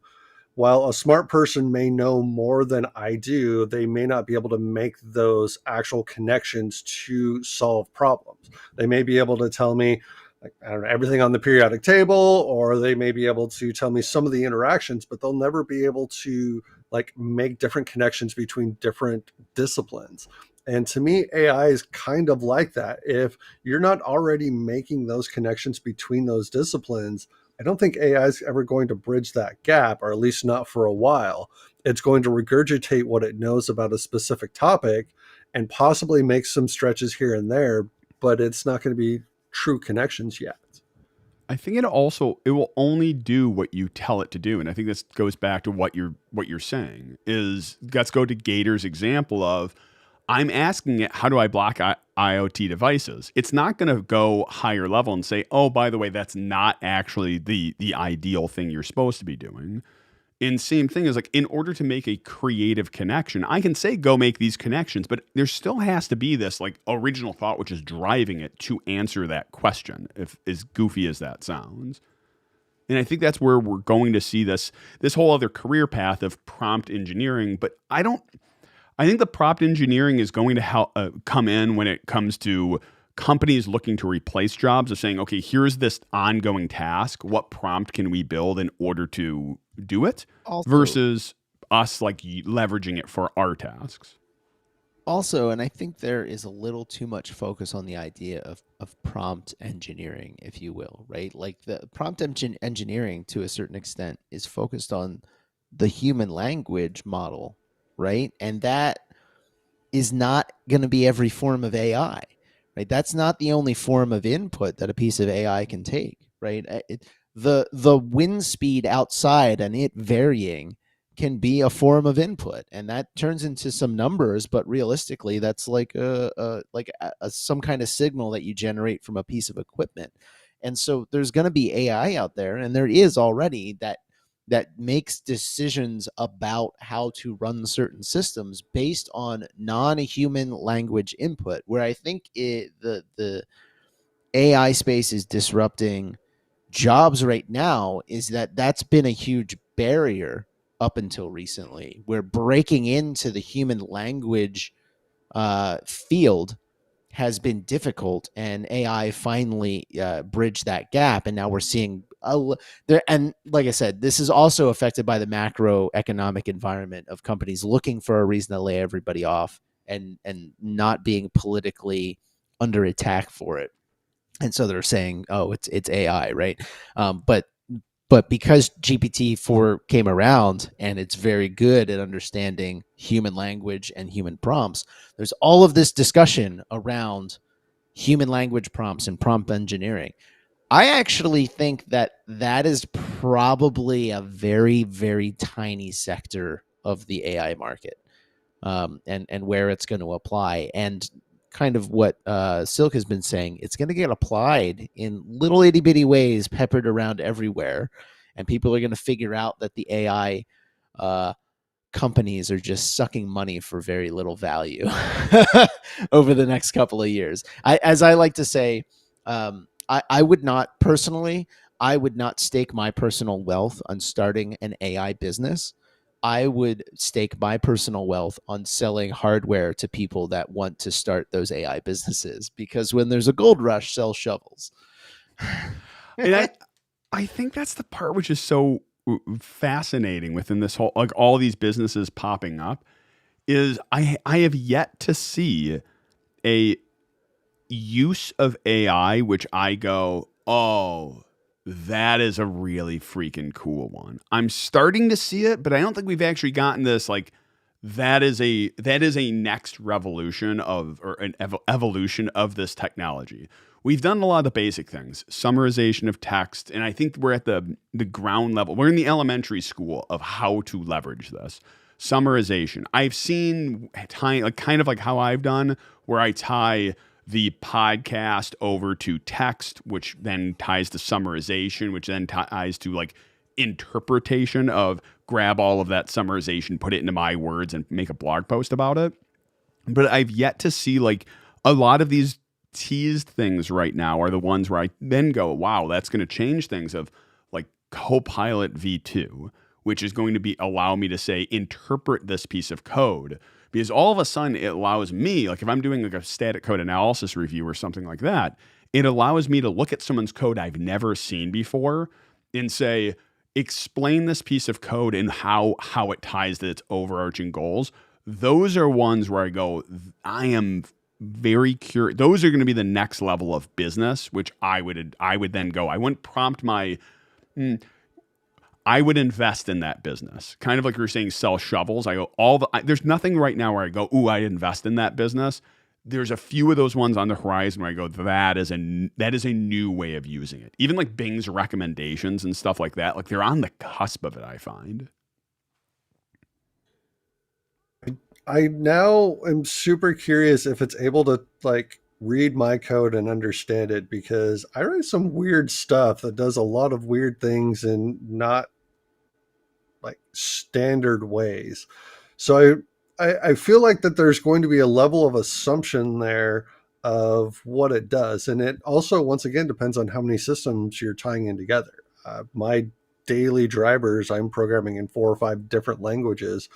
D: While a smart person may know more than I do, they may not be able to make those actual connections to solve problems. They may be able to tell me, like, I don't know, everything on the periodic table, or they may be able to tell me some of the interactions, but they'll never be able to like make different connections between different disciplines. And to me, AI is kind of like that. If you're not already making those connections between those disciplines, I don't think AI is ever going to bridge that gap, or at least not for a while. It's going to regurgitate what it knows about a specific topic and possibly make some stretches here and there, but it's not going to be true connections yet.
A: I think it will only do what you tell it to do, and I think this goes back to what you're saying is, let's go to Gator's example of, I'm asking it, how do I block IoT devices? It's not going to go higher level and say, oh, by the way, that's not actually the ideal thing you're supposed to be doing. And same thing is, like, in order to make a creative connection, I can say, go make these connections, but there still has to be this like original thought, which is driving it to answer that question, if as goofy as that sounds. And I think that's where we're going to see this whole other career path of prompt engineering. But I think the prompt engineering is going to help come in when it comes to companies looking to replace jobs, of saying, okay, here's this ongoing task. What prompt can we build in order to do it?
B: Also,
A: versus us like leveraging it for our tasks.
B: Also, and I think there is a little too much focus on the idea of prompt engineering, if you will, right? Like the prompt engineering to a certain extent is focused on the human language model, right? And that is not going to be every form of AI, right? That's not the only form of input that a piece of AI can take, right? The wind speed outside and it varying can be a form of input, and that turns into some numbers, but realistically that's like some kind of signal that you generate from a piece of equipment. And so there's going to be AI out there, and there is already, that makes decisions about how to run certain systems based on non-human language input, where I think the AI space is disrupting jobs right now is that's been a huge barrier up until recently. We're breaking into the human language field has been difficult, and AI finally bridged that gap, and now we're seeing there. And like I said, this is also affected by the macroeconomic environment of companies looking for a reason to lay everybody off and not being politically under attack for it. And so they're saying, oh, it's AI, right? But because GPT-4 came around and it's very good at understanding human language and human prompts, there's all of this discussion around human language prompts and prompt engineering. I actually think that is probably a very, very tiny sector of the AI market, and where it's going to apply. And kind of what Silk has been saying, it's going to get applied in little itty bitty ways peppered around everywhere, and people are going to figure out that the AI companies are just sucking money for very little value over the next couple of years. As I like to say, I would not personally, I would not stake my personal wealth on starting an AI business. I would stake my personal wealth on selling hardware to people that want to start those AI businesses, because when there's a gold rush, sell shovels.
A: And I think that's the part which is so fascinating within this whole, like, all these businesses popping up, is I have yet to see a use of AI which I go, oh, that is a really freaking cool one. I'm starting to see it, but I don't think we've actually gotten this, like, that is a next revolution of, or an evolution of this technology. We've done a lot of the basic things, summarization of text, and I think we're at the ground level. We're in the elementary school of how to leverage this. Summarization. I've seen kind of like how I've done, where I tie the podcast over to text, which then ties to summarization, which then ties to like interpretation of grab all of that summarization, put it into my words, and make a blog post about it. But I've yet to see like a lot of these teased things right now are the ones where I then go, wow, that's going to change things, of like Copilot V2, which is going to be allow me to say, interpret this piece of code. Because all of a sudden it allows me, like if I'm doing like a static code analysis review or something like that, it allows me to look at someone's code I've never seen before and say, explain this piece of code and how it ties to its overarching goals. Those are ones where I go, I am very curious. Those are going to be the next level of business, which I would then go, I wouldn't prompt my, I would invest in that business. Kind of like you were saying, sell shovels. I go, there's nothing right now where I go, ooh, I invest in that business. There's a few of those ones on the horizon where I go, that is a new way of using it. Even like Bing's recommendations and stuff like that, like they're on the cusp of it, I find.
D: I now am super curious if it's able to like read my code and understand it, because I write some weird stuff that does a lot of weird things in not like standard ways. So I feel like that there's going to be a level of assumption there of what it does. And it also, once again, depends on how many systems you're tying in together. My daily drivers, I'm programming in 4 or 5 different languages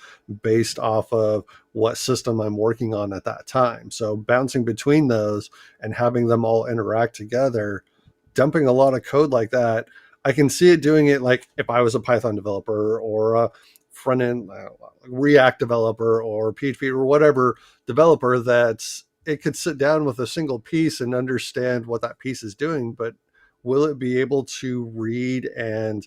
D: based off of what system I'm working on at that time. So bouncing between those and having them all interact together, dumping a lot of code like that, I can see it doing it like if I was a Python developer or a front end React developer or PHP or whatever developer, that's it could sit down with a single piece and understand what that piece is doing, but will it be able to read and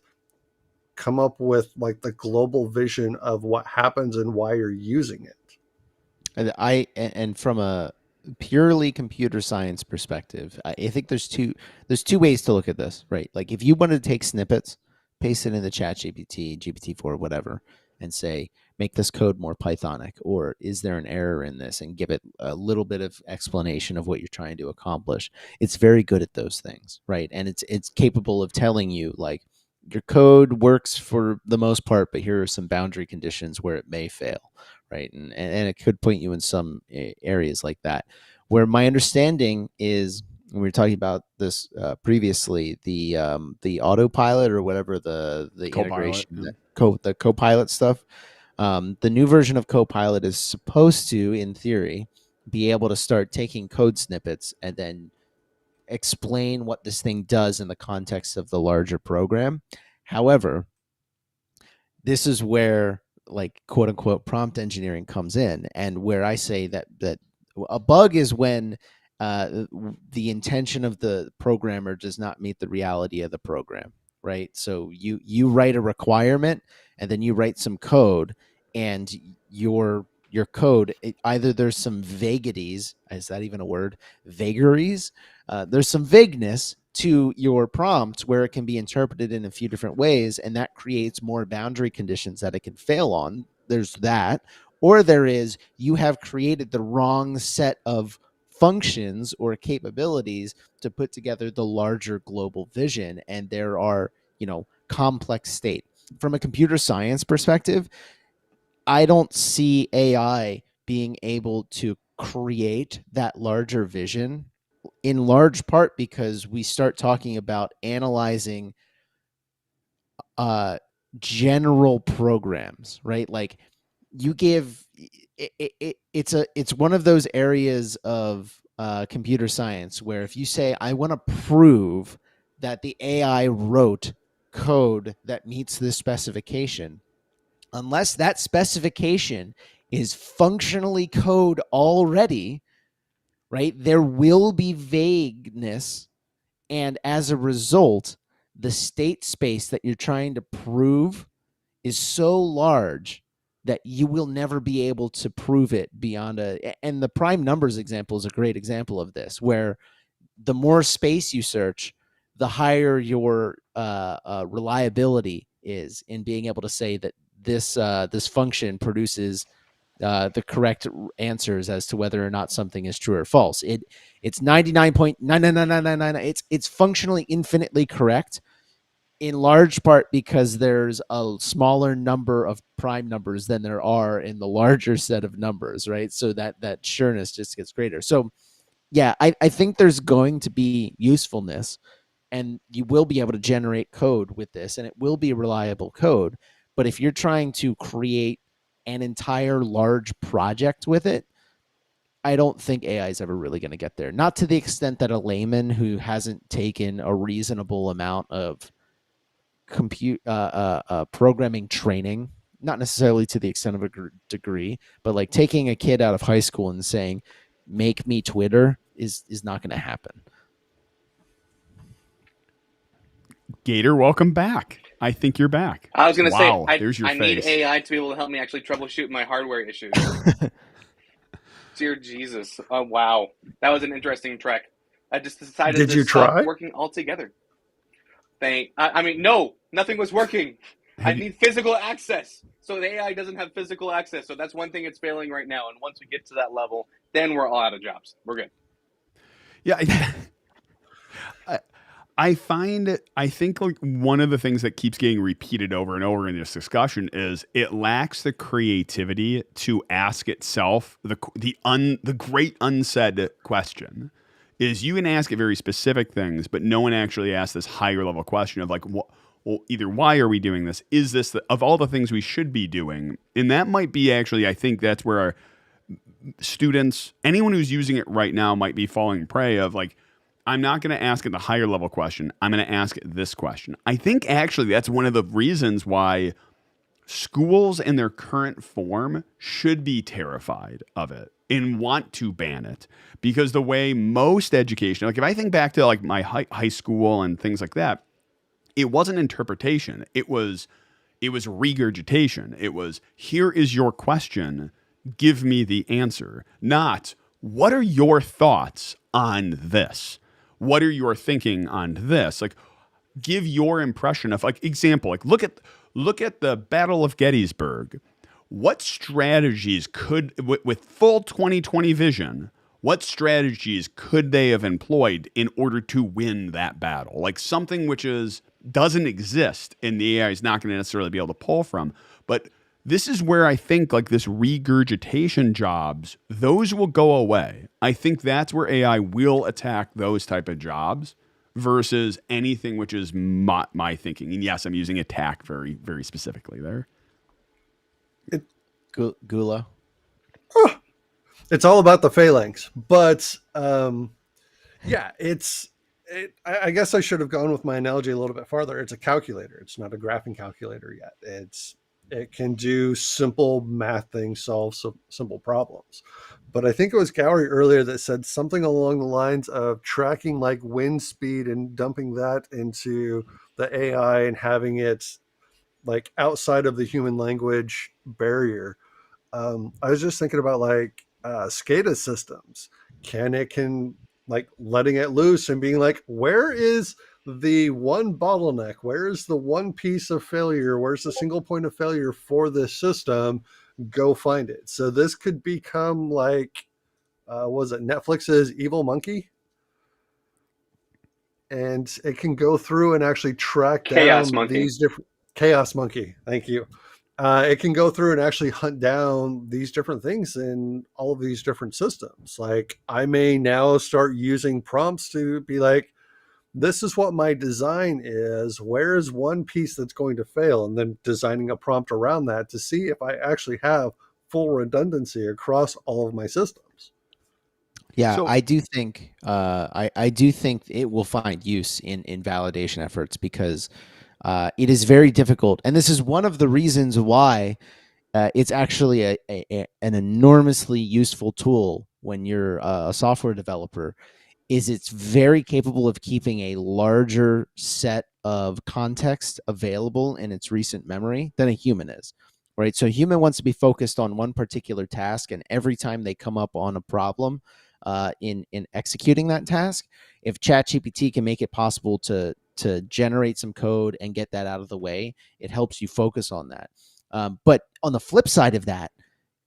D: come up with like the global vision of what happens and why you're using it?
B: And from a purely computer science perspective, I think there's two ways to look at this, right? Like if you wanted to take snippets, paste it in the chat GPT, GPT-4, whatever, and say, make this code more Pythonic, or is there an error in this, and give it a little bit of explanation of what you're trying to accomplish. It's very good at those things, right? And it's capable of telling you like, your code works for the most part, but here are some boundary conditions where it may fail, right? And it could point you in some areas like that. Where my understanding is, when we were talking about this previously, the autopilot or whatever the
A: Copilot,
B: integration, the Copilot stuff, the new version of Copilot is supposed to, in theory, be able to start taking code snippets and then explain what this thing does in the context of the larger program. However, this is where like quote unquote prompt engineering comes in, and where I say that a bug is when the intention of the programmer does not meet the reality of the program, right? So you write a requirement and then you write some code, and your code, either there's some vaguities, is that even a word? Vagaries. There's some vagueness to your prompt where it can be interpreted in a few different ways, and that creates more boundary conditions that it can fail on. There's that. Or there is, you have created the wrong set of functions or capabilities to put together the larger global vision, and there are, complex state. From a computer science perspective, I don't see AI being able to create that larger vision, in large part because we start talking about analyzing general programs, right? Like you give it's one of those areas of computer science where if you say, I want to prove that the AI wrote code that meets this specification, unless that specification is functionally code already, right, there will be vagueness. And as a result, the state space that you're trying to prove is so large that you will never be able to prove it beyond and the prime numbers example is a great example of this, where the more space you search, the higher your reliability is in being able to say that this function produces the correct answers as to whether or not something is true or false. It's 99.99999. It's functionally infinitely correct, in large part because there's a smaller number of prime numbers than there are in the larger set of numbers, right? So that sureness just gets greater. So yeah, I think there's going to be usefulness, and you will be able to generate code with this, and it will be reliable code. But if you're trying to create an entire large project with it, I don't think AI is ever really going to get there. Not to the extent that a layman who hasn't taken a reasonable amount of programming training, not necessarily to the extent of a degree, but like taking a kid out of high school and saying, "Make me Twitter," is not going to happen.
A: Gator, welcome back. I think you're back.
C: I was going to
A: Wow,
C: say,
A: there's your
C: I need
A: face.
C: AI to be able to help me actually troubleshoot my hardware issues. Dear Jesus. Oh, wow. That was an interesting trek. I just decided
D: Did
C: to
D: you
C: stop
D: try?
C: working altogether. I mean, no, nothing was working. I need physical access. So the AI doesn't have physical access. So that's one thing it's failing right now. And once we get to that level, then we're all out of jobs. We're good.
A: Yeah. I think like one of the things that keeps getting repeated over and over in this discussion is it lacks the creativity to ask itself the great unsaid question. Is you can ask it very specific things, but no one actually asks this higher level question of like, well, either why are we doing this? Is this of all the things we should be doing? And that might be actually, I think that's where our students, anyone who's using it right now, might be falling prey of like, I'm not going to ask it the higher level question. I'm going to ask it this question. I think actually that's one of the reasons why schools in their current form should be terrified of it and want to ban it, because the way most education, like if I think back to like my high school and things like that, it wasn't interpretation. It was regurgitation. It was, here is your question, give me the answer. Not, what are your thoughts on this? What are your thinking on this? Like, give your impression of, like, example, like look at the Battle of Gettysburg. What strategies could, with full 2020 vision, what strategies could they have employed in order to win that battle? Like something which doesn't exist and the AI is not going to necessarily be able to pull from. But this is where I think like this regurgitation jobs, those will go away. I think that's where AI will attack those type of jobs versus anything which is my thinking. And yes, I'm using attack very, very specifically there.
B: Gulo.
D: It's all about the phalanx, but yeah, I guess I should have gone with my analogy a little bit farther. It's a calculator. It's not a graphing calculator yet. It can do simple math things, solve simple problems. But I think it was Gourry earlier that said something along the lines of tracking like wind speed and dumping that into the AI and having it like outside of the human language barrier. I was just thinking about like SCADA systems. Can like letting it loose and being like, where is the one bottleneck? Where is the one piece of failure? Where's the single point of failure for this system? Go find it. So this could become like, was it Netflix's Evil Monkey? And it can go through and actually track
C: Chaos
D: down
C: Monkey.
D: these different Chaos Monkey. Thank you. It can go through and actually hunt down these different things in all of these different systems. Like I may now start using prompts to be like, this is what my design is. Where is one piece that's going to fail? And then designing a prompt around that to see if I actually have full redundancy across all of my systems.
B: Yeah,
A: So-
B: I do think I do think it will find use in validation efforts, because it is very difficult, and this is one of the reasons why it's actually an enormously useful tool when you're a software developer. Is it's very capable of keeping a larger set of context available in its recent memory than a human is, right? So a human wants to be focused on one particular task, and every time they come up on a problem in executing that task, if ChatGPT can make it possible to generate some code and get that out of the way, it helps you focus on that. But on the flip side of that,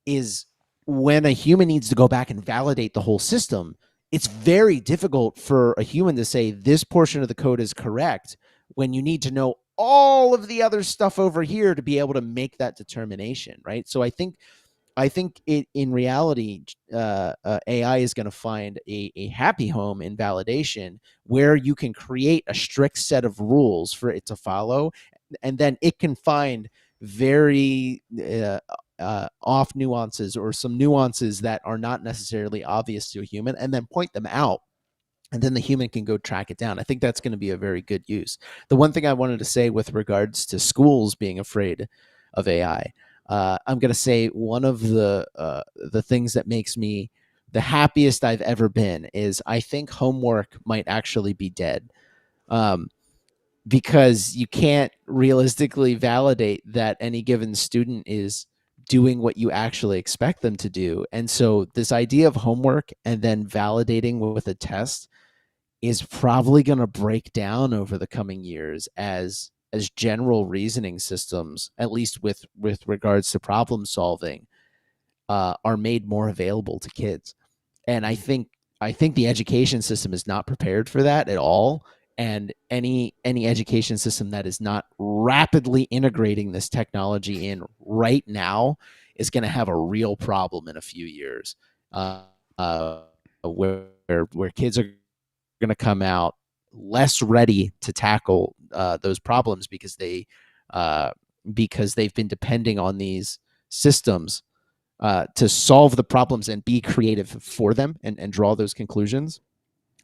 B: is when a human needs to go back and validate the whole system, it's very difficult for a human to say this portion of the code is correct when you need to know all of the other stuff over here to be able to make that determination, right? So I think it in reality, AI is going to find a happy home in validation where you can create a strict set of rules for it to follow, and then it can find very off nuances or some nuances that are not necessarily obvious to a human, and then point them out. And then the human can go track it down. I think that's going to be a very good use. The one thing I wanted to say with regards to schools being afraid of AI, I'm going to say one of the things that makes me the happiest I've ever been is I think homework might actually be dead, um, because you can't realistically validate that any given student is doing what you actually expect them to do. And so this idea of homework and then validating with a test is probably going to break down over the coming years as general reasoning systems, at least with regards to problem solving, are made more available to kids. And I think the education system is not prepared for that at all. And any education system that is not rapidly integrating this technology in right now is going to have a real problem in a few years, uh, uh, where kids are going to come out less ready to tackle those problems uh, because they've been depending on these systems to solve the problems and be creative for them and draw those conclusions.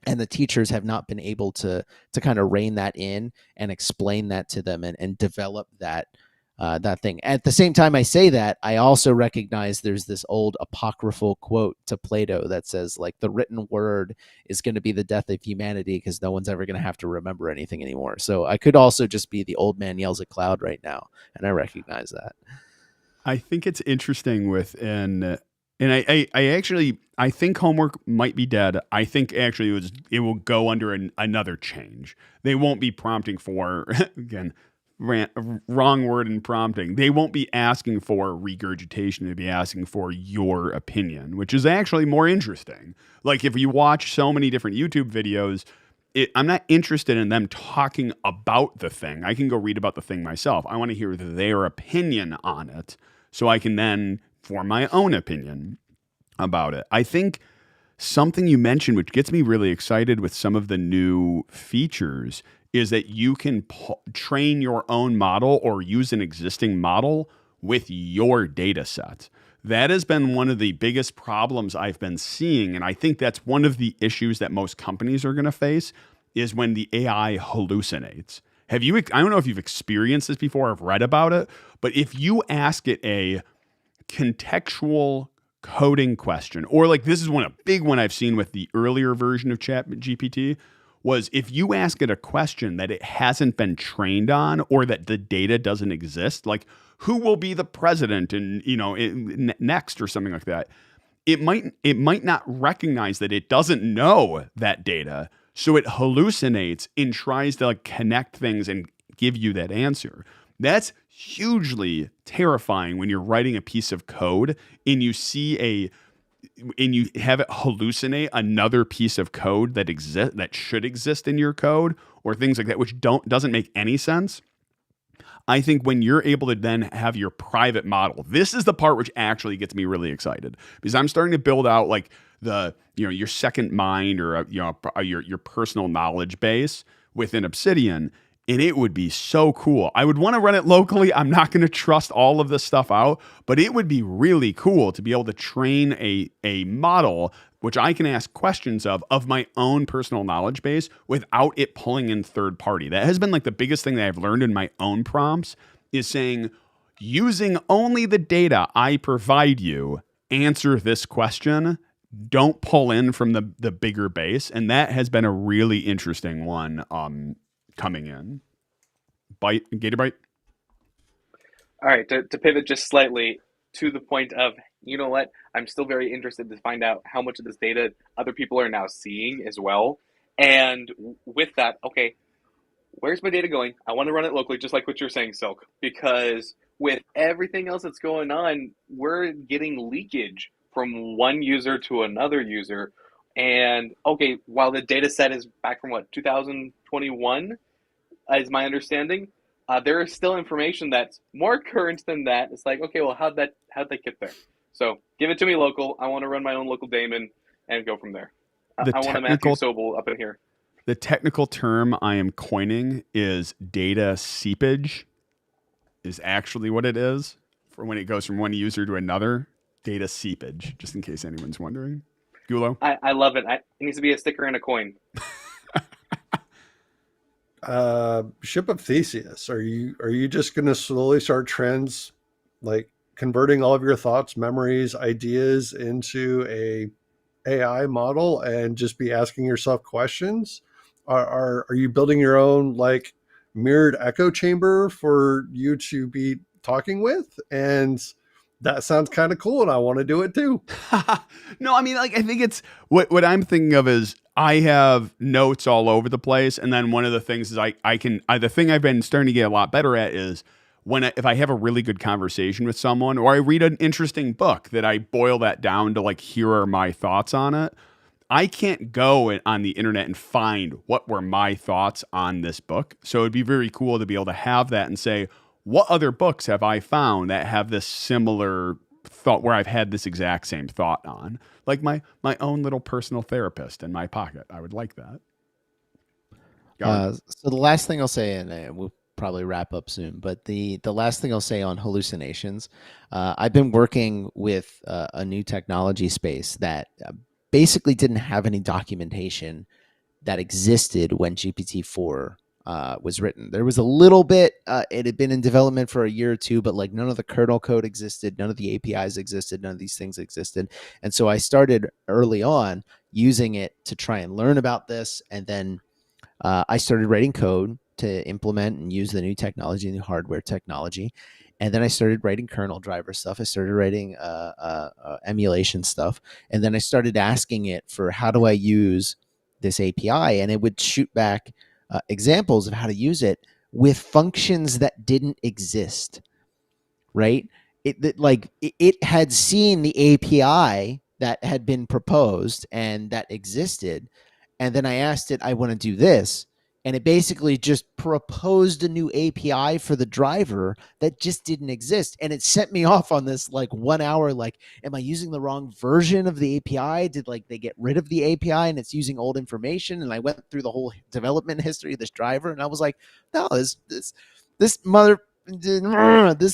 B: And the teachers have not been able to kind of rein that in and explain that to them and develop that thing. At the same time I say that, I also recognize there's this old apocryphal quote to Plato that says, like, the written word is going to be the death of humanity because no one's ever going to have to remember anything anymore. So I could also just be the old man yells at cloud right now, and I recognize that.
A: I think it's interesting and I actually I think homework might be dead. I think actually it will go under another change. They won't be prompting for again wrong word in prompting. They won't be asking for regurgitation. They'll be asking for your opinion, which is actually more interesting. Like if you watch so many different YouTube videos, I'm not interested in them talking about the thing. I can go read about the thing myself. I want to hear their opinion on it so I can then form my own opinion about it. I think something you mentioned, which gets me really excited with some of the new features, is that you can train your own model or use an existing model with your data set. That has been one of the biggest problems I've been seeing, and I think that's one of the issues that most companies are going to face is when the AI hallucinates. I don't know if you've experienced this before, I've read about it, but if you ask it a contextual coding question, or like this is a big one I've seen with the earlier version of ChatGPT, was if you ask it a question that it hasn't been trained on or that the data doesn't exist, like who will be the president and next or something like that, it might not recognize that it doesn't know that data, so it hallucinates and tries to like connect things and give you that answer. That's hugely terrifying when you're writing a piece of code and you have it hallucinate another piece of code that should exist in your code, or things like that, which doesn't make any sense. I think when you're able to then have your private model, this is the part which actually gets me really excited, because I'm starting to build out like your second mind, or your personal knowledge base within Obsidian. And it would be so cool. I would want to run it locally. I'm not going to trust all of this stuff out, but it would be really cool to be able to train a model which I can ask questions of my own personal knowledge base without it pulling in third party. That has been like the biggest thing that I've learned in my own prompts, is saying, using only the data I provide you, answer this question. Don't pull in from the bigger base. And that has been a really interesting one coming in. Gator bite.
E: All right, to pivot just slightly to the point of, you know what, I'm still very interested to find out how much of this data other people are now seeing as well. And with that, okay, where's my data going? I want to run it locally, just like what you're saying, Silk, because with everything else that's going on, we're getting leakage from one user to another user. And okay, while the data set is back from what, 2021, is my understanding, there is still information that's more current than that. It's like, okay, well, how'd that get there? So give it to me local. I want to run my own local daemon and go from there.
A: The
E: I want a Matthew
A: technical
E: Sobel up in here.
A: the technical term I am coining is data seepage. Is actually what it is for when it goes from one user to another. Data seepage, just in case anyone's wondering. Gulo?
E: I love it. It needs to be a sticker and a coin.
D: Ship of Theseus. Are you just going to slowly start trends like converting all of your thoughts, memories, ideas into a AI model and just be asking yourself questions? Are you building your own like mirrored echo chamber for you to be talking with? And that sounds kind of cool, and I want to do it too.
A: No, I mean, like, I think it's what I'm thinking of is I have notes all over the place, and then one of the things is the thing I've been starting to get a lot better at is if I have a really good conversation with someone, or I read an interesting book that I boil that down to like, here are my thoughts on it. I can't go on the internet and find what were my thoughts on this book. So it'd be very cool to be able to have that and say, what other books have I found that have this similar thought where I've had this exact same thought on? Like my own little personal therapist in my pocket. I would like that.
B: So the last thing I'll say, and we'll probably wrap up soon, but the last thing I'll say on hallucinations, I've been working with a new technology space that basically didn't have any documentation that existed when GPT-4 was written. There was a little bit, it had been in development for a year or two, but like none of the kernel code existed, none of the APIs existed, none of these things existed. And so I started early on using it to try and learn about this. And then I started writing code to implement and use the new technology, new hardware technology. And then I started writing kernel driver stuff. I started writing emulation stuff. And then I started asking it for how do I use this API? And it would shoot back examples of how to use it with functions that didn't exist, right? It had seen the API that had been proposed and that existed. And then I asked it, I want to do this. And it basically just proposed a new API for the driver that just didn't exist. And it sent me off on this like 1 hour, like, am I using the wrong version of the API? Did like they get rid of the API and it's using old information? And I went through the whole development history of this driver. And I was like, no, this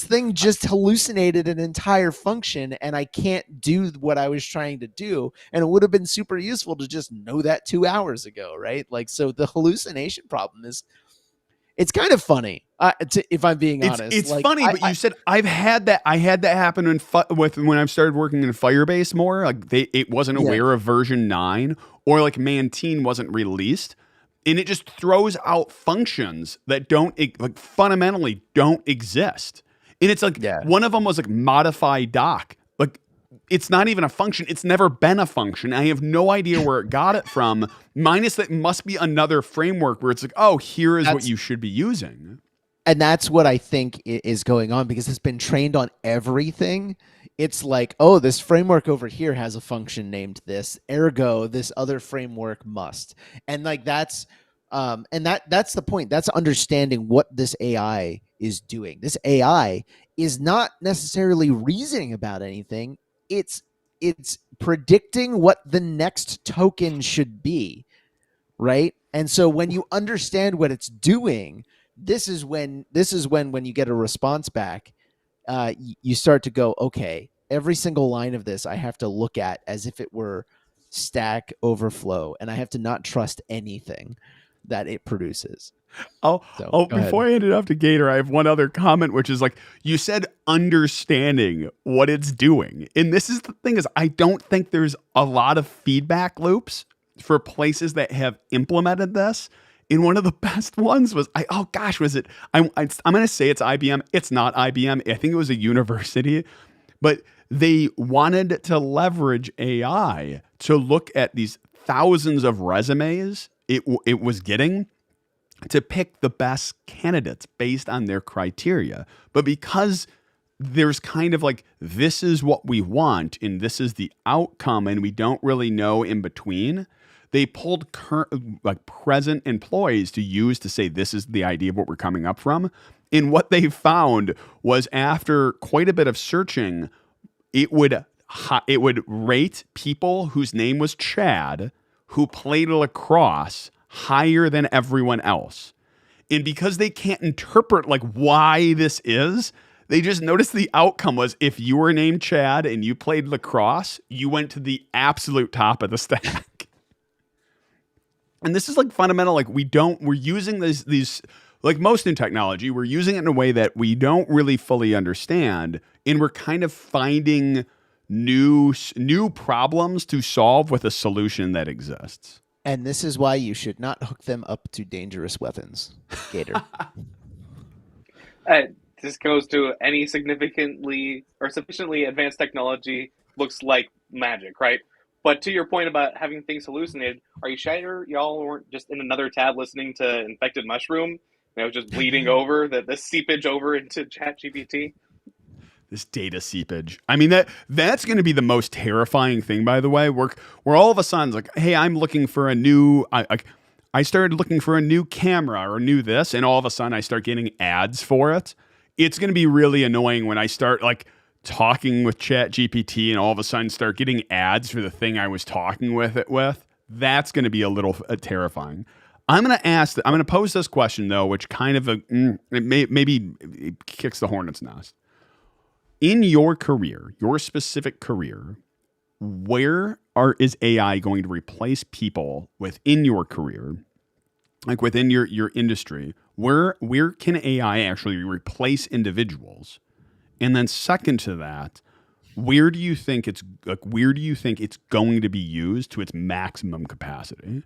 B: thing just hallucinated an entire function and I can't do what I was trying to do. And it would have been super useful to just know that 2 hours ago, right? Like, so the hallucination problem it's kind of funny, if I'm being honest.
A: It's like, funny, but you said I had that happen when I started working in Firebase more. Like it wasn't aware of version 9, or like Mantine wasn't released. And it just throws out functions that fundamentally don't exist. And it's like, one of them was like modify doc. Like, it's not even a function. It's never been a function. I have no idea where it got it from. Minus that must be another framework where it's like, oh, here is what you should be using.
B: And that's what I think is going on, because it's been trained on everything. It's like, oh, this framework over here has a function named this, ergo this other framework must. And like that's the point. That's understanding what this AI is doing. This AI is not necessarily reasoning about anything. It's predicting what the next token should be, right? And so when you understand what it's doing, this is when you get a response back, you start to go, okay, every single line of this I have to look at as if it were Stack Overflow, and I have to not trust anything that it produces.
A: Before I hand it off to Gator, I have one other comment, which is like, you said understanding what it's doing. And this is the thing, is I don't think there's a lot of feedback loops for places that have implemented this. And one of the best ones was, I'm going to say it's IBM. It's not IBM. I think it was a university, but they wanted to leverage AI to look at these thousands of resumes it was getting, to pick the best candidates based on their criteria. But because there's kind of like, this is what we want and this is the outcome, and we don't really know in between, they pulled present employees to use to say, this is the idea of what we're coming up from. And what they found was, after quite a bit of searching, it would rate people whose name was Chad, who played lacrosse, higher than everyone else. And because they can't interpret like why this is, they just noticed the outcome was, if you were named Chad and you played lacrosse, you went to the absolute top of the stack. And this is like fundamental. Like, we're using these, like most in technology, we're using it in a way that we don't really fully understand. And we're kind of finding new problems to solve with a solution that exists.
B: And this is why you should not hook them up to dangerous weapons, Gator.
E: This goes to any significantly or sufficiently advanced technology looks like magic, right? But to your point about having things hallucinated, are you sure y'all weren't just in another tab listening to Infected Mushroom? Just bleeding over, the seepage over into ChatGPT?
A: This data seepage. I mean, that's going to be the most terrifying thing, by the way. We're all of a sudden like, hey, I'm looking for a new, I started looking for a new camera or new this, and all of a sudden I start getting ads for it. It's going to be really annoying when I start like talking with ChatGPT and all of a sudden start getting ads for the thing I was talking with it with. That's going to be a little terrifying. I'm going to pose this question though, which kind of maybe it kicks the hornet's nest. In your career, your specific career, where is AI going to replace people within your career, like within your industry? Where can AI actually replace individuals? And then second to that, where do you think it's going to be used to its maximum capacity?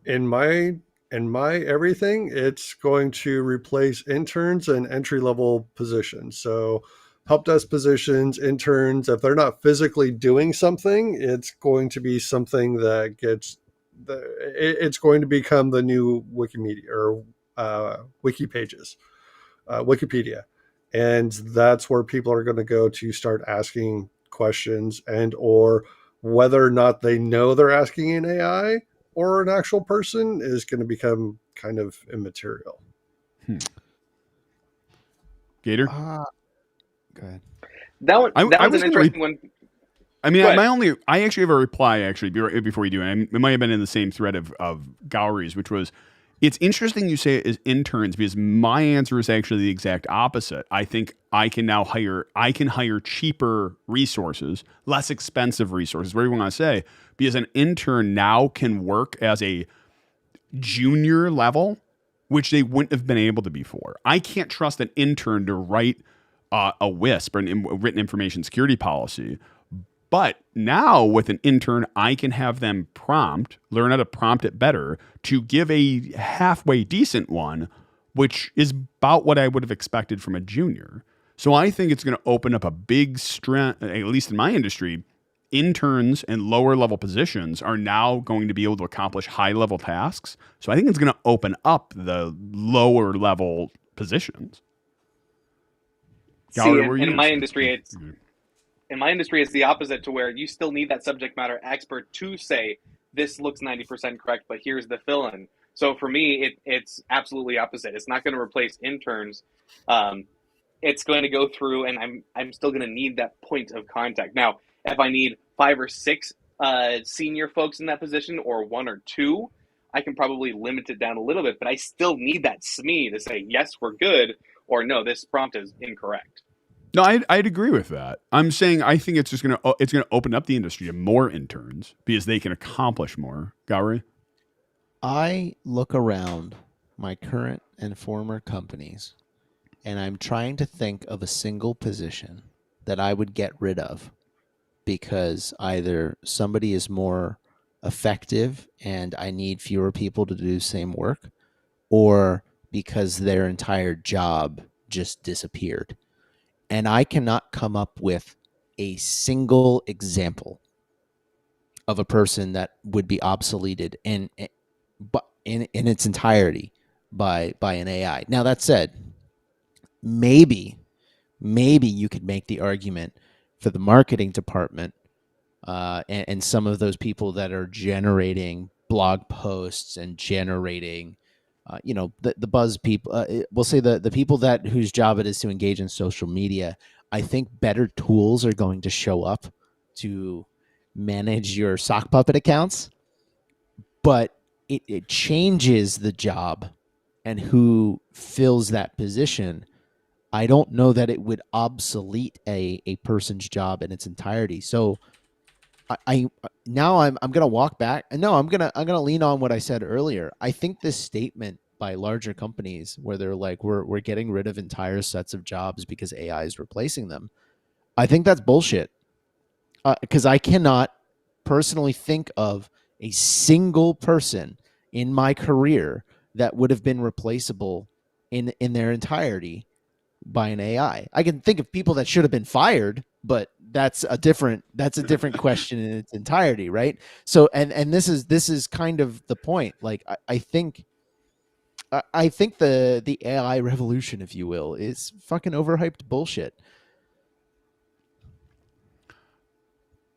D: In my everything, it's going to replace interns and entry-level positions. So help desk positions, interns, if they're not physically doing something, it's going to be something that it's going to become the new Wikimedia or wiki pages, Wikipedia. And that's where people are going to go to start asking questions, and or whether or not they know they're asking an AI or an actual person is going to become kind of immaterial.
A: Gator?
B: Go ahead.
E: That was an interesting one.
A: I mean, I actually have a reply before you do, and it might have been in the same thread of Gourry's, which was, it's interesting you say it is interns, because my answer is actually the exact opposite. I think I can hire cheaper resources, less expensive resources, whatever you want to say, because an intern now can work as a junior level, which they wouldn't have been able to before. I can't trust an intern to write a WISP or a written information security policy. But now with an intern, I can have them learn how to prompt it better to give a halfway decent one, which is about what I would have expected from a junior. So I think it's going to open up a big strength, at least in my industry. Interns and lower level positions are now going to be able to accomplish high level tasks. So I think it's going to open up the lower level positions.
E: See, in my industry, it's the opposite, to where you still need that subject matter expert to say, this looks 90% correct, but here's the fill-in. So for me, it's absolutely opposite. It's not going to replace interns. It's going to go through, and I'm still going to need that point of contact. Now, if I need 5 or 6 senior folks in that position, or 1 or 2, I can probably limit it down a little bit, but I still need that SME to say, yes, we're good, or no, this prompt is incorrect.
A: No, I'd agree with that. I'm saying I think it's going to open up the industry to more interns because they can accomplish more. Gourry?
B: I look around my current and former companies, and I'm trying to think of a single position that I would get rid of because either somebody is more effective and I need fewer people to do the same work, or because their entire job just disappeared. And I cannot come up with a single example of a person that would be obsoleted but in its entirety by an AI. Now that said, maybe you could make the argument for the marketing department and some of those people that are generating blog posts and generating the buzz people, we'll say the people that whose job it is to engage in social media. I think better tools are going to show up to manage your sock puppet accounts, but it changes the job and who fills that position. I don't know that it would obsolete a person's job in its entirety. So I now I'm gonna walk back, and no, I'm gonna lean on what I said earlier. I think this statement by larger companies where they're like, we're getting rid of entire sets of jobs because AI is replacing them. I think that's bullshit, because I cannot personally think of a single person in my career that would have been replaceable in their entirety by an AI. I can think of people that should have been fired, but that's a different question in its entirety, right? So and this is kind of the point. Like I think the AI revolution, if you will, is fucking overhyped bullshit.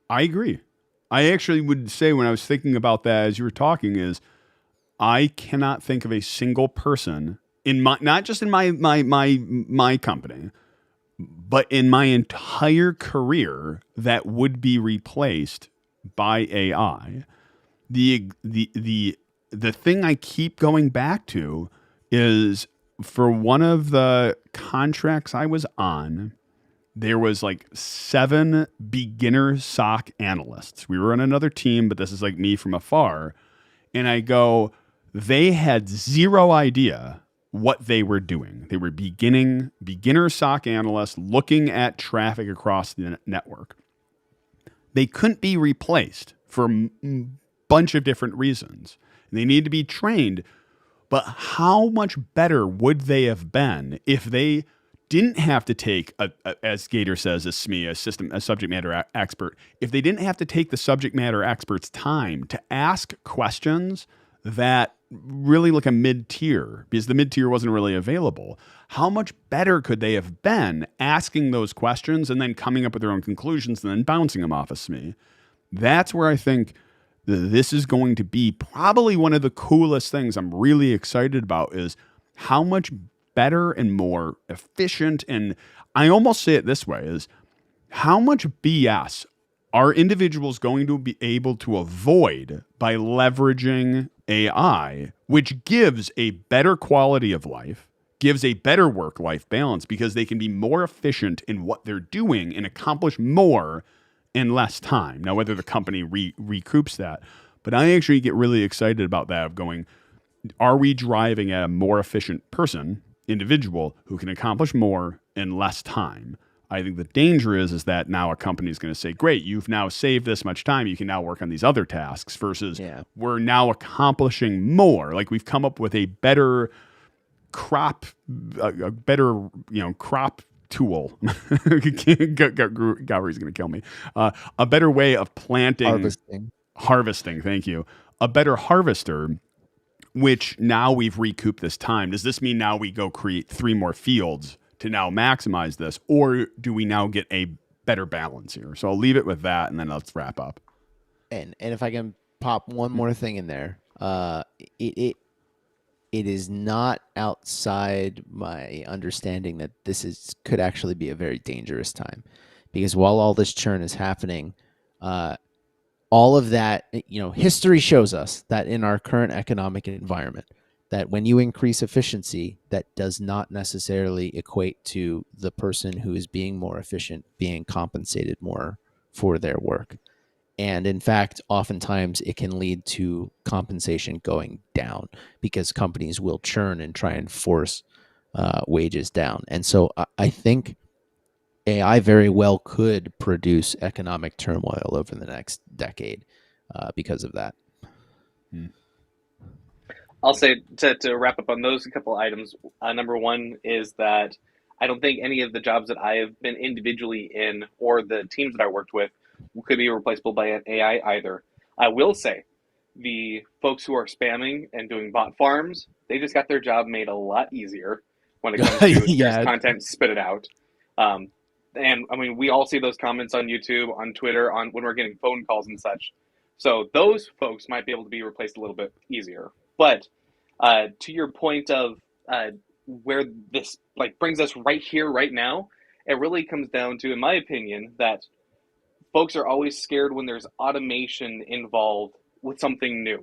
A: I agree. I actually would say, when I was thinking about that as you were talking, is I cannot think of a single person in my, not just in my company, but in my entire career, that would be replaced by AI. The thing I keep going back to is, for one of the contracts I was on, there was like 7 beginner SOC analysts. We were on another team, but this is like me from afar. And I go, they had zero idea what they were doing. They were beginner SOC analysts looking at traffic across the network. They couldn't be replaced for a bunch of different reasons. They need to be trained. But how much better would they have been if they didn't have to take, as Gator says, a SME, a subject matter expert, if they didn't have to take the subject matter expert's time to ask questions that really look a mid-tier, because the mid-tier wasn't really available? How much better could they have been asking those questions and then coming up with their own conclusions and then bouncing them off of SME? That's where I think this is going to be probably one of the coolest things I'm really excited about, is how much better and more efficient, and I almost say it this way, is how much BS are individuals going to be able to avoid by leveraging AI, which gives a better quality of life, gives a better work-life balance, because they can be more efficient in what they're doing and accomplish more in less time. Now, whether the company recoups that, but I actually get really excited about that, of going, are we driving a more efficient individual who can accomplish more in less time? I think the danger is that now a company is going to say, great, you've now saved this much time, you can now work on these other tasks, versus we're now accomplishing more. Like, we've come up with a better crop, crop tool. Gourry's going to kill me. A better way of planting, harvesting. Thank you. A better harvester, which now we've recouped this time. Does this mean now we go create 3 more fields to now maximize this, or do we now get a better balance here? So I'll leave it with that, and then let's wrap up.
B: And if I can pop one more thing in there, it is not outside my understanding that could actually be a very dangerous time, because while all this churn is happening, all of that, history shows us that in our current economic environment, that when you increase efficiency, that does not necessarily equate to the person who is being more efficient being compensated more for their work. And in fact, oftentimes it can lead to compensation going down, because companies will churn and try and force wages down. And so I think AI very well could produce economic turmoil over the next decade because of that.
E: I'll say, to wrap up on those couple items, number one is that I don't think any of the jobs that I have been individually in, or the teams that I worked with, could be replaceable by an AI either. I will say, the folks who are spamming and doing bot farms, they just got their job made a lot easier when it comes to
B: Yeah.
E: here's content, spit it out. Um, and I mean, we all see those comments on YouTube, on Twitter, on when we're getting phone calls and such. So those folks might be able to be replaced a little bit easier. But to your point of where this like brings us right here, right now, it really comes down to, in my opinion, that folks are always scared when there's automation involved with something new.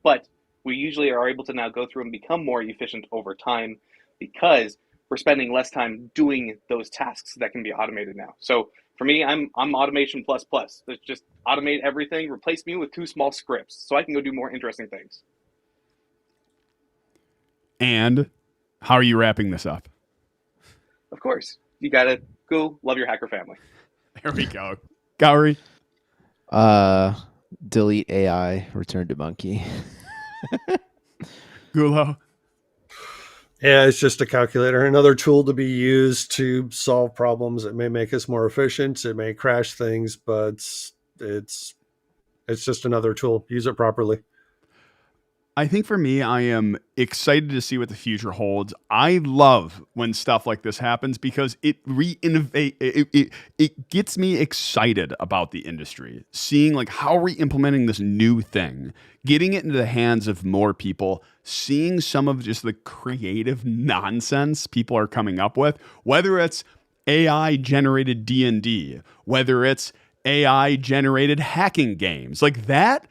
E: But we usually are able to now go through and become more efficient over time because we're spending less time doing those tasks that can be automated now. So for me, I'm automation plus plus. Let's just automate everything, replace me with 2 small scripts so I can go do more interesting things.
A: And how are you wrapping this up?
E: Of course, you gotta go love your hacker family.
A: There we go. Gourry.
B: Delete AI, return to monkey.
A: Gulo.
D: Yeah, it's just a calculator, another tool to be used to solve problems. It may make us more efficient. It may crash things, but it's just another tool. Use it properly.
A: I think for me, I am excited to see what the future holds. I love when stuff like this happens because it it gets me excited about the industry. Seeing like how are we implementing this new thing, getting it into the hands of more people, seeing some of just the creative nonsense people are coming up with, whether it's AI generated D&D, whether it's AI generated hacking games, like that.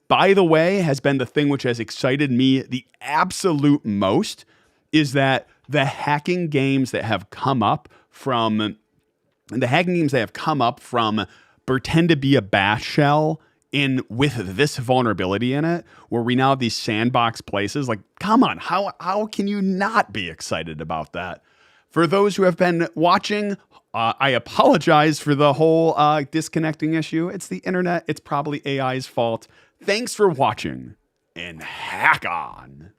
A: By the way, has been the thing which has excited me the absolute most is that the hacking games that have come up from pretend to be a bash shell in with this vulnerability in it, where we now have these sandbox places. Like, come on, how can you not be excited about that? For those who have been watching, I apologize for the whole disconnecting issue. It's the internet. It's probably AI's fault. Thanks for watching and hack on.